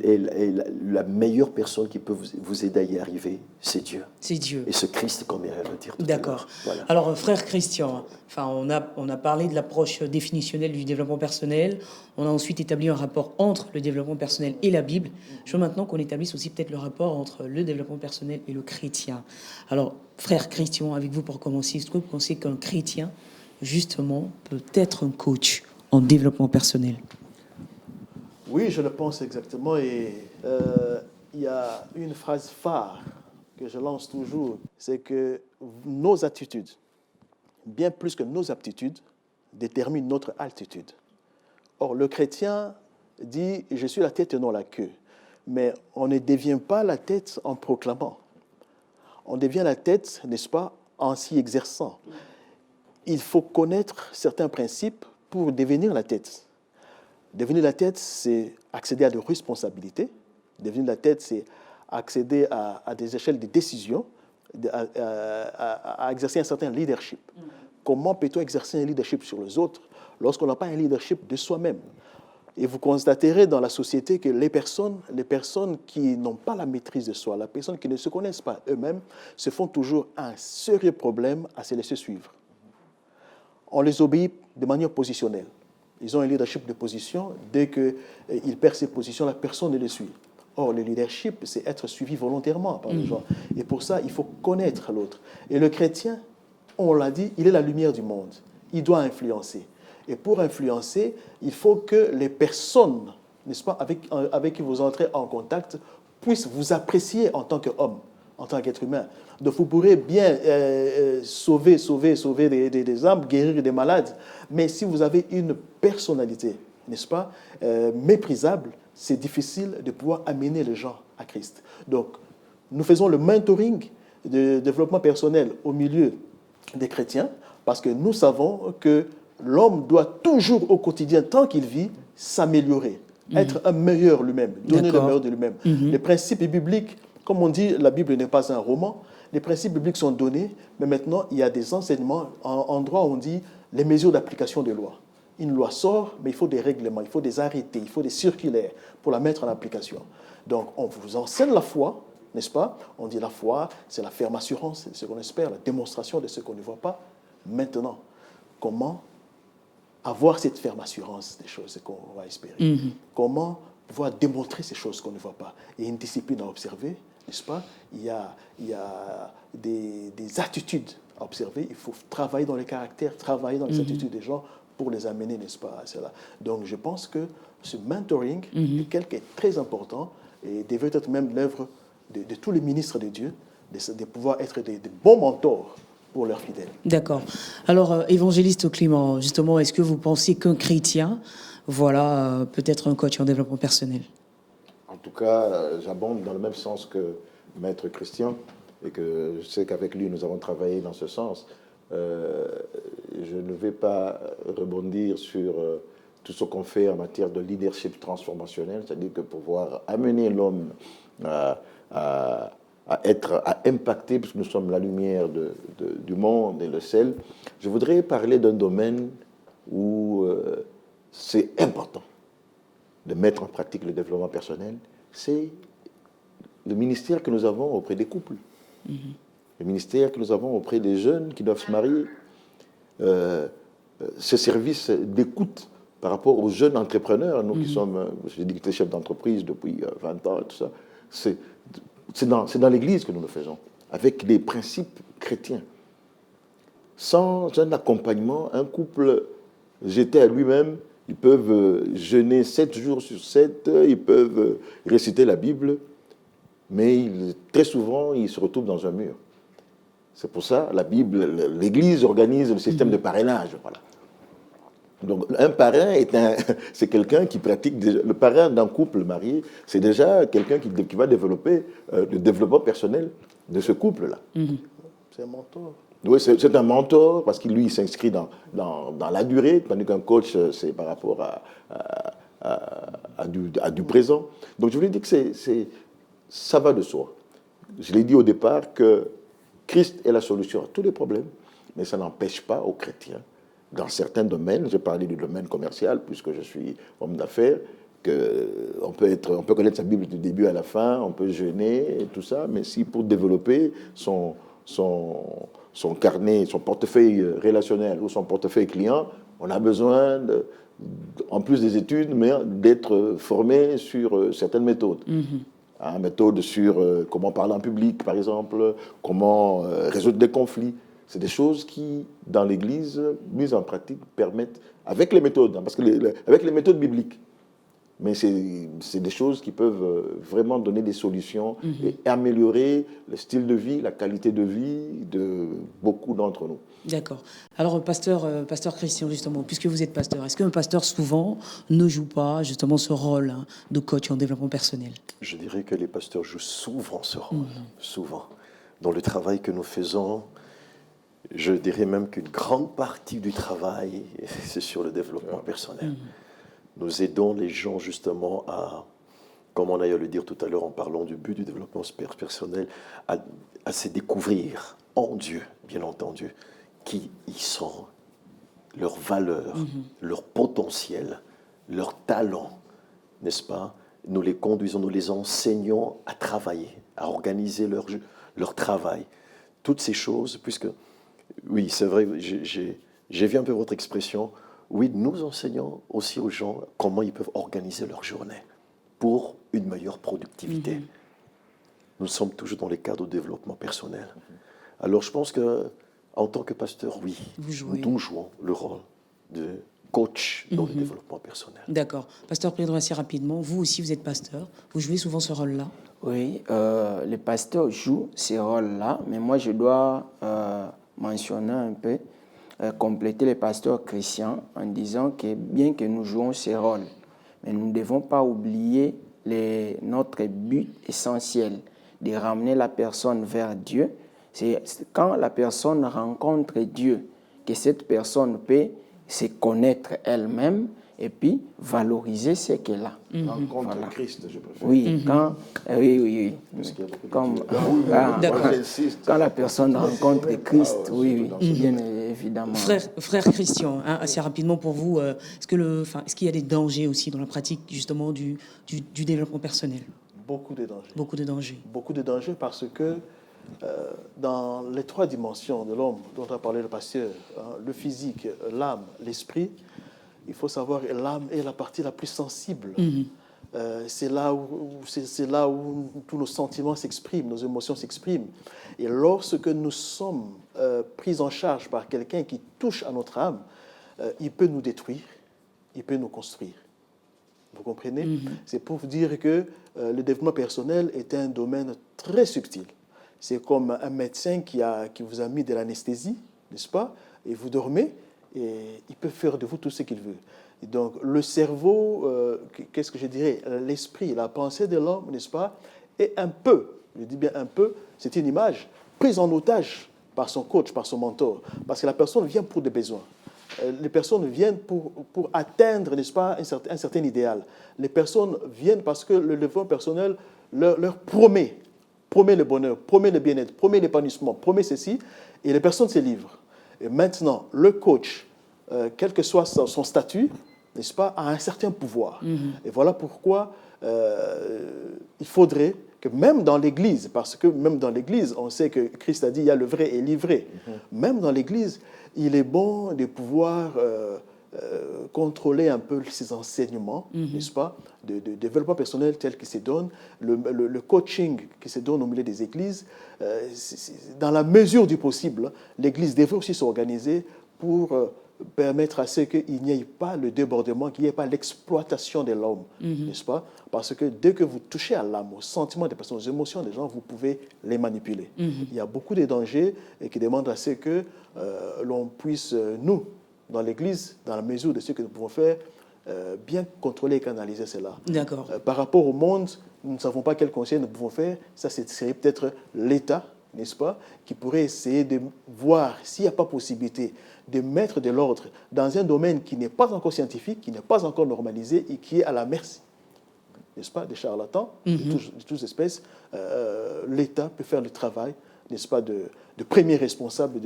la meilleure personne qui peut vous aider à y arriver, c'est Dieu. C'est Dieu. Et ce Christ, comme il va le dire tout à l'heure. D'accord. Voilà. Alors, frère Christian, on a parlé de l'approche définitionnelle du développement personnel. On a ensuite établi un rapport entre le développement personnel et la Bible. Je veux maintenant qu'on établisse aussi peut-être le rapport entre le développement personnel et le chrétien. Alors, frère Christian, avec vous pour commencer, est-ce que vous pensez qu'un chrétien, justement, peut être un coach en développement personnel? Oui, je le pense exactement. Et il y a une phrase phare que je lance toujours, c'est que nos attitudes, bien plus que nos aptitudes, déterminent notre altitude. Or, le chrétien dit « je suis la tête et non la queue ». Mais on ne devient pas la tête en proclamant. On devient la tête, n'est-ce pas, en s'y exerçant. Il faut connaître certains principes pour devenir la tête. Devenir la tête, c'est accéder à des responsabilités. Devenir la tête, c'est accéder à des échelles de décision, à exercer un certain leadership. Comment peut-on exercer un leadership sur les autres lorsqu'on n'a pas un leadership de soi-même? Et vous constaterez dans la société que les personnes qui n'ont pas la maîtrise de soi, les personnes qui ne se connaissent pas eux-mêmes, se font toujours un sérieux problème à se laisser suivre. On les obéit de manière positionnelle. Ils ont un leadership de position. Dès qu'ils perdent ces positions, la personne ne les suit. Or, le leadership, c'est être suivi volontairement par les gens. Et pour ça, il faut connaître l'autre. Et le chrétien, on l'a dit, il est la lumière du monde. Il doit influencer. Et pour influencer, il faut que les personnes, n'est-ce pas, avec qui vous entrez en contact, puissent vous apprécier en tant qu'homme, en tant qu'être humain. Donc vous pourrez bien sauver des âmes, guérir des malades, mais si vous avez une personnalité, n'est-ce pas, méprisable, c'est difficile de pouvoir amener les gens à Christ. Donc nous faisons le mentoring de développement personnel au milieu des chrétiens, parce que nous savons que l'homme doit toujours au quotidien, tant qu'il vit, s'améliorer, être un meilleur lui-même, donner le meilleur de lui-même. Les principes bibliques, comme on dit, la Bible n'est pas un roman. Les principes bibliques sont donnés, mais maintenant, il y a des enseignements. En droit, on dit les mesures d'application des lois. Une loi sort, mais il faut des règlements, il faut des arrêtés, il faut des circulaires pour la mettre en application. Donc, on vous enseigne la foi, n'est-ce pas? On dit la foi, c'est la ferme assurance, c'est ce qu'on espère, la démonstration de ce qu'on ne voit pas. Maintenant, comment avoir cette ferme assurance des choses qu'on va espérer? Comment pouvoir démontrer ces choses qu'on ne voit pas? Il y a une discipline à observer, n'est-ce pas? Il y a des attitudes à observer. Il faut travailler dans les caractères, travailler dans les attitudes des gens pour les amener, n'est-ce pas, à cela. Donc, je pense que ce mentoring est quelque chose de très important et devrait être même l'œuvre de tous les ministres de Dieu, de pouvoir être des bons mentors pour leurs fidèles. D'accord. Alors, évangéliste Clément, justement, est-ce que vous pensez qu'un chrétien, voilà, peut être un coach en développement personnel? En tout cas, j'abonde dans le même sens que Maître Christian, et que je sais qu'avec lui, nous avons travaillé dans ce sens. Je ne vais pas rebondir sur tout ce qu'on fait en matière de leadership transformationnel, c'est-à-dire que pouvoir amener l'homme à impacter, parce que nous sommes la lumière du monde et le sel. Je voudrais parler d'un domaine où c'est important de mettre en pratique le développement personnel, c'est le ministère que nous avons auprès des couples, le ministère que nous avons auprès des jeunes qui doivent se marier, ce service d'écoute par rapport aux jeunes entrepreneurs, nous qui sommes, j'ai dit que j'étais chef d'entreprise depuis 20 ans, tout ça, c'est dans l'Église que nous le faisons, avec des principes chrétiens. Sans un accompagnement, un couple jeté à lui-même, ils peuvent jeûner 7 jours sur 7, ils peuvent réciter la Bible, mais très souvent, ils se retrouvent dans un mur. C'est pour ça, la Bible, l'Église organise le système de parrainage. Voilà. Donc, un parrain c'est quelqu'un qui pratique déjà, le parrain d'un couple marié, c'est déjà quelqu'un qui va développer le développement personnel de ce couple-là. C'est un mentor. Oui, c'est un mentor parce qu'il, lui, il s'inscrit dans la durée, tandis qu'un coach, c'est par rapport à du présent. Donc, je voulais dire que ça va de soi. Je l'ai dit au départ que Christ est la solution à tous les problèmes, mais ça n'empêche pas aux chrétiens, dans certains domaines, j'ai parlé du domaine commercial, puisque je suis homme d'affaires, qu'on peut connaître sa Bible du début à la fin, on peut jeûner et tout ça, mais si pour développer son carnet, son portefeuille relationnel ou son portefeuille client, on a besoin, en plus des études, mais d'être formé sur certaines méthodes. Méthode sur comment parler en public, par exemple, comment résoudre des conflits. C'est des choses qui, dans l'Église, mises en pratique, permettent, avec les méthodes, parce que avec les méthodes bibliques, mais c'est des choses qui peuvent vraiment donner des solutions et améliorer le style de vie, la qualité de vie de beaucoup d'entre nous. D'accord. Alors, pasteur Christian, justement, puisque vous êtes pasteur, est-ce qu'un pasteur, souvent, ne joue pas, justement, ce rôle de coach en développement personnel? Je dirais que les pasteurs jouent souvent ce rôle, souvent. Dans le travail que nous faisons, je dirais même qu'une grande partie du travail, c'est sur le développement personnel. Nous aidons les gens justement à, comme on a eu à le dire tout à l'heure en parlant du but du développement personnel, à se découvrir en Dieu, bien entendu, qui ils sont, leurs valeurs, leur potentiel, leurs talents, n'est-ce pas? Nous les conduisons, nous les enseignons à travailler, à organiser leur travail. Toutes ces choses, puisque, oui, c'est vrai, j'ai vu un peu votre expression. Oui, nous enseignons aussi aux gens comment ils peuvent organiser leur journée pour une meilleure productivité. Nous sommes toujours dans les cadres de développement personnel. Alors, je pense qu'en tant que pasteur, oui, nous jouons le rôle de coach dans le développement personnel. D'accord. Pasteur Pedro, assez rapidement, vous aussi, vous êtes pasteur. Vous jouez souvent ce rôle-là? Oui, les pasteurs jouent ces rôles-là, mais moi, je dois mentionner un peu, compléter les pasteurs chrétiens en disant que bien que nous jouons ces rôles, mais nous ne devons pas oublier notre but essentiel de ramener la personne vers Dieu. C'est quand la personne rencontre Dieu que cette personne peut se connaître elle-même et puis valoriser ce qu'elle a. Rencontre Christ, je préfère. Oui, oui. Quand la personne rencontre Christ, oui, bien évidemment. Frère Christian, assez rapidement pour vous, est-ce qu'il y a des dangers aussi dans la pratique justement du développement personnel? Beaucoup de dangers. Beaucoup de dangers. Beaucoup de dangers parce que dans les 3 dimensions de l'homme dont a parlé le pasteur, le physique, l'âme, l'esprit, il faut savoir que l'âme est la partie la plus sensible. C'est là où tous nos sentiments s'expriment, nos émotions s'expriment. Et lorsque nous sommes pris en charge par quelqu'un qui touche à notre âme, il peut nous détruire, il peut nous construire. Vous comprenez? C'est pour vous dire que le développement personnel est un domaine très subtil. C'est comme un médecin qui vous a mis de l'anesthésie, n'est-ce pas? Et vous dormez, et il peut faire de vous tout ce qu'il veut. Et donc, le cerveau, qu'est-ce que je dirais? L'esprit, la pensée de l'homme, n'est-ce pas? Est un peu, je dis bien un peu, c'est une image, prise en otage par son coach, par son mentor. Parce que la personne vient pour des besoins. Les personnes viennent pour atteindre, n'est-ce pas, un certain idéal. Les personnes viennent parce que le développement personnel leur promet le bonheur, promet le bien-être, promet l'épanouissement, promet ceci, et les personnes se livrent. Et maintenant, le coach, quel que soit son statut, n'est-ce pas, a un certain pouvoir. Et voilà pourquoi il faudrait que même dans l'Église, parce que même dans l'Église, on sait que Christ a dit il y a le vrai et l'ivré. Même dans l'Église, il est bon de pouvoir contrôler un peu ces enseignements, n'est-ce pas, de développement personnel tel qu'il se donne, le coaching qui se donne au milieu des églises. Dans la mesure du possible, l'Église devrait aussi s'organiser pour permettre à ce qu'il n'y ait pas le débordement, qu'il n'y ait pas l'exploitation de l'homme, n'est-ce pas? Parce que dès que vous touchez à l'âme, aux sentiments des personnes, aux émotions des gens, vous pouvez les manipuler. Il y a beaucoup de dangers qui demandent à ce que l'on puisse, nous, dans l'Église, dans la mesure de ce que nous pouvons faire, bien contrôler et canaliser cela. D'accord. Par rapport au monde, nous ne savons pas quel conseil nous pouvons faire. Ça, serait peut-être l'État, n'est-ce pas, qui pourrait essayer de voir s'il n'y a pas possibilité de mettre de l'ordre dans un domaine qui n'est pas encore scientifique, qui n'est pas encore normalisé et qui est à la merci, n'est-ce pas, des charlatans de toutes espèces. L'État peut faire le travail, n'est-ce pas, de premier responsable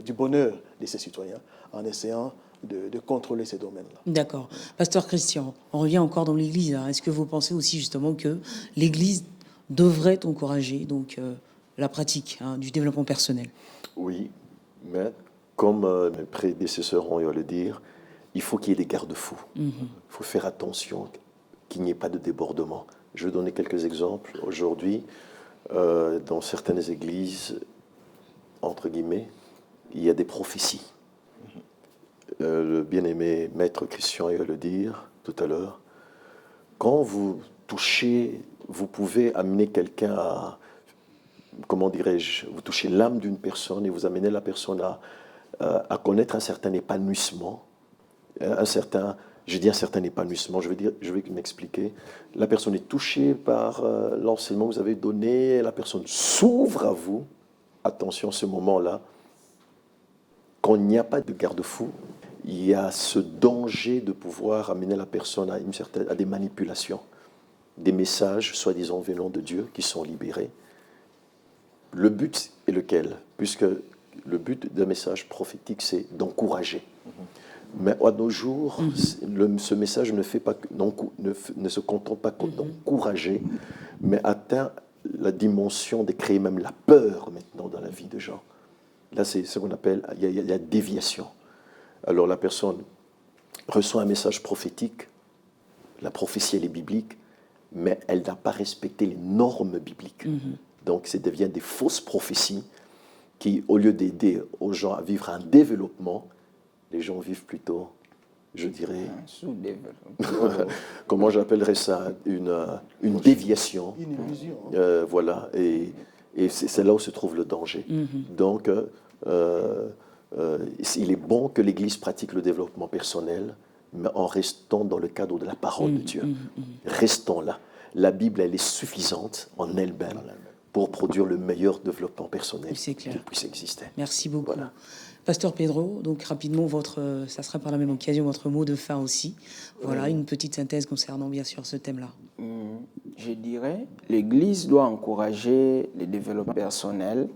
du bonheur de ses citoyens en essayant de contrôler ces domaines-là. D'accord. Pasteur Christian, on revient encore dans l'Église. Est-ce que vous pensez aussi justement que l'Église devrait encourager donc, la pratique du développement personnel? Oui, mais comme mes prédécesseurs ont eu à le dire, il faut qu'il y ait des garde-fous. Il faut faire attention qu'il n'y ait pas de débordement. Je vais donner quelques exemples. Aujourd'hui, dans certaines églises, entre guillemets, il y a des prophéties. Le bien-aimé maître Christian a eu à le dire tout à l'heure. Quand vous touchez, vous pouvez amener quelqu'un à, comment dirais-je, vous touchez l'âme d'une personne et vous amenez la personne à connaître un certain épanouissement, un certain épanouissement, je vais m'expliquer. La personne est touchée par l'enseignement que vous avez donné, la personne s'ouvre à vous. Attention, ce moment-là, quand il n'y a pas de garde-fou, il y a ce danger de pouvoir amener la personne à des manipulations, des messages, soi-disant venant de Dieu, qui sont libérés. Le but est lequel? Puisque le but d'un message prophétique, c'est d'encourager. Mais à nos jours, ce message ne se contente pas d'encourager, mais atteint la dimension de créer même la peur maintenant dans la vie des gens. Là, c'est ce qu'on appelle, il y a déviation. Alors la personne reçoit un message prophétique, la prophétie elle est biblique, mais elle n'a pas respecté les normes bibliques. Donc ça devient des fausses prophéties qui, au lieu d'aider aux gens à vivre un développement, les gens vivent plutôt, je dirais, comment j'appellerais ça, une déviation. Une illusion. Voilà, et c'est là où se trouve le danger. Donc, il est bon que l'Église pratique le développement personnel, mais en restant dans le cadre de la parole de Dieu. Restons là. La Bible, elle est suffisante en elle-même pour produire le meilleur développement personnel qui puisse exister. Merci beaucoup. Voilà. Pasteur Pedro, donc rapidement, ça sera par la même occasion votre mot de fin aussi. Voilà, une petite synthèse concernant bien sûr ce thème-là. Je dirais, l'Église doit encourager le développement personnel,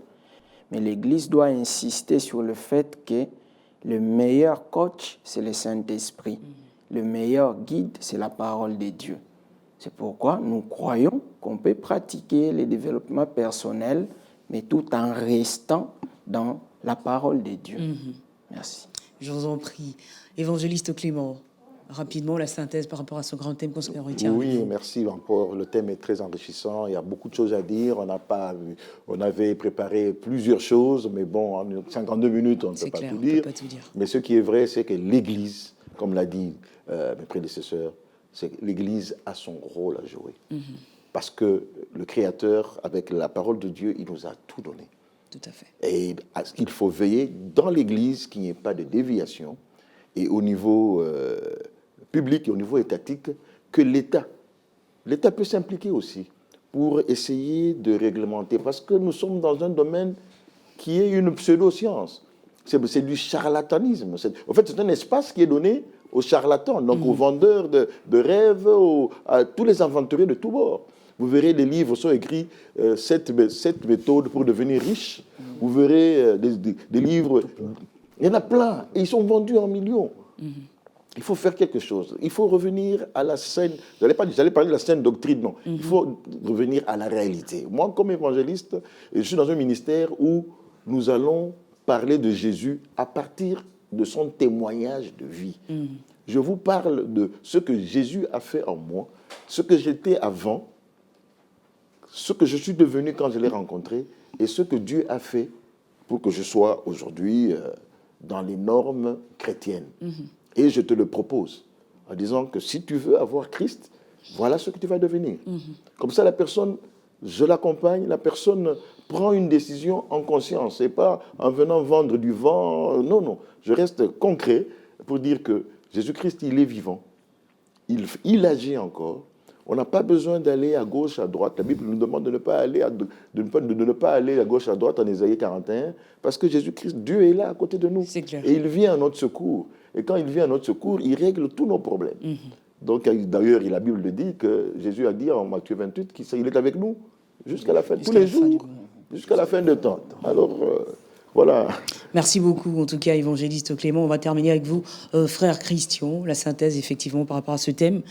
mais l'Église doit insister sur le fait que le meilleur coach, c'est le Saint-Esprit. Le meilleur guide, c'est la parole de Dieu. C'est pourquoi nous croyons qu'on peut pratiquer le développement personnel, mais tout en restant dans la parole de Dieu. Merci. Je vous en prie. Évangéliste Clément, rapidement la synthèse par rapport à ce grand thème qu'on retient. Oui, merci encore. Le thème est très enrichissant. Il y a beaucoup de choses à dire. On avait préparé plusieurs choses, mais bon, en 52 minutes, on ne peut pas tout dire. Mais ce qui est vrai, c'est que l'Église, comme l'a dit mes prédécesseurs, c'est que l'Église a son rôle à jouer. Parce que le Créateur, avec la parole de Dieu, il nous a tout donné. Tout à fait. Et il faut veiller dans l'Église qu'il n'y ait pas de déviation. Et au niveau public et au niveau étatique, que l'État peut s'impliquer aussi pour essayer de réglementer. Parce que nous sommes dans un domaine qui est une pseudo-science. C'est du charlatanisme. En fait, c'est un espace qui est donné aux charlatans, donc aux vendeurs de rêves, à tous les aventuriers de tous bords. Vous verrez, les livres sont écrits 7 méthodes pour devenir riche. Vous verrez des livres, il y en a plein, et ils sont vendus en millions. Il faut faire quelque chose. Il faut revenir à la saine, j'allais parler de la saine doctrine, non. Il faut revenir à la réalité. Moi, comme évangéliste, je suis dans un ministère où nous allons parler de Jésus à partir de son témoignage de vie. Je vous parle de ce que Jésus a fait en moi, ce que j'étais avant, ce que je suis devenu quand je l'ai rencontré et ce que Dieu a fait pour que je sois aujourd'hui dans les normes chrétiennes. Et je te le propose en disant que si tu veux avoir Christ, voilà ce que tu vas devenir. Comme ça, la personne, je l'accompagne, la personne prend une décision en conscience et pas en venant vendre du vent. Non, non, je reste concret pour dire que Jésus-Christ, il est vivant, il agit encore. On n'a pas besoin d'aller à gauche, à droite. La Bible nous demande de ne pas aller à gauche, à droite en Ésaïe 41, parce que Jésus-Christ, Dieu est là à côté de nous. C'est clair. Et il vient à notre secours. Et quand il vient à notre secours, il règle tous nos problèmes. Donc, d'ailleurs, la Bible le dit que Jésus a dit en Matthieu 28 qu'il est avec nous jusqu'à la fin, tous les jours, jusqu'à la fin de temps. Alors, voilà. Merci beaucoup, en tout cas, évangéliste Clément. On va terminer avec vous, frère Christian, la synthèse, effectivement, par rapport à ce thème.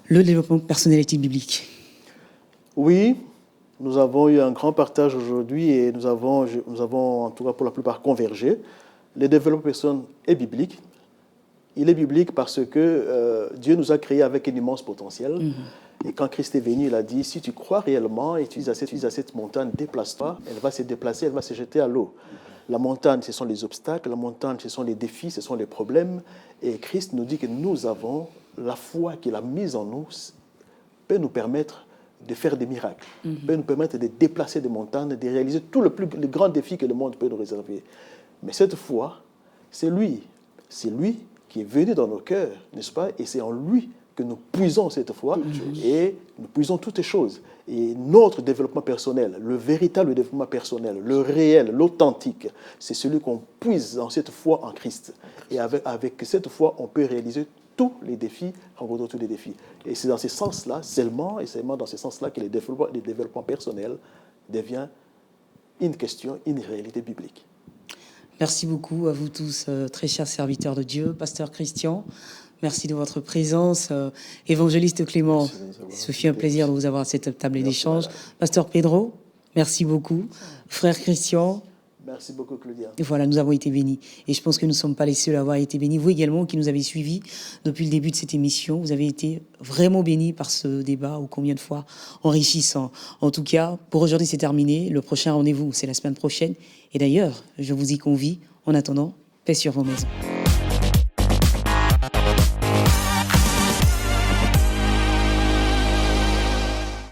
Le développement personnel est-il biblique? Oui, nous avons eu un grand partage aujourd'hui et nous avons, en tout cas pour la plupart, convergé. Le développement personnel est biblique. Il est biblique parce que Dieu nous a créés avec un immense potentiel. Et quand Christ est venu, il a dit, si tu crois réellement et tu dis à cette montagne, déplace-toi, elle va se déplacer, elle va se jeter à l'eau. La montagne, ce sont les obstacles, la montagne, ce sont les défis, ce sont les problèmes. Et Christ nous dit que nous avons la foi qu'il a mise en nous, peut nous permettre de faire des miracles, peut nous permettre de déplacer des montagnes, de réaliser tous les grands défis que le monde peut nous réserver. Mais cette foi, c'est lui qui est venu dans nos cœurs, n'est-ce pas? Et c'est en lui que nous puisons cette foi et nous puisons toutes les choses. Et notre développement personnel, le véritable développement personnel, le réel, l'authentique, c'est celui qu'on puise dans cette foi en Christ. Et avec cette foi, on peut réaliser tous les défis, rencontrer tous les défis. Et c'est dans ce sens-là, seulement dans ce sens-là que le développement personnel devient une question, une réalité biblique. Merci beaucoup à vous tous, très chers serviteurs de Dieu. Pasteur Christian, merci de votre présence. Évangéliste Clément, ce fut un plaisir de vous avoir à cette table d'échange. Pasteur Pedro, merci beaucoup. Frère Christian, merci beaucoup, Claudia. Et voilà, nous avons été bénis. Et je pense que nous ne sommes pas les seuls à avoir été bénis. Vous également, qui nous avez suivis depuis le début de cette émission, vous avez été vraiment bénis par ce débat, ou combien de fois enrichissant. En tout cas, pour aujourd'hui, c'est terminé. Le prochain rendez-vous, c'est la semaine prochaine. Et d'ailleurs, je vous y convie. En attendant, paix sur vos maisons.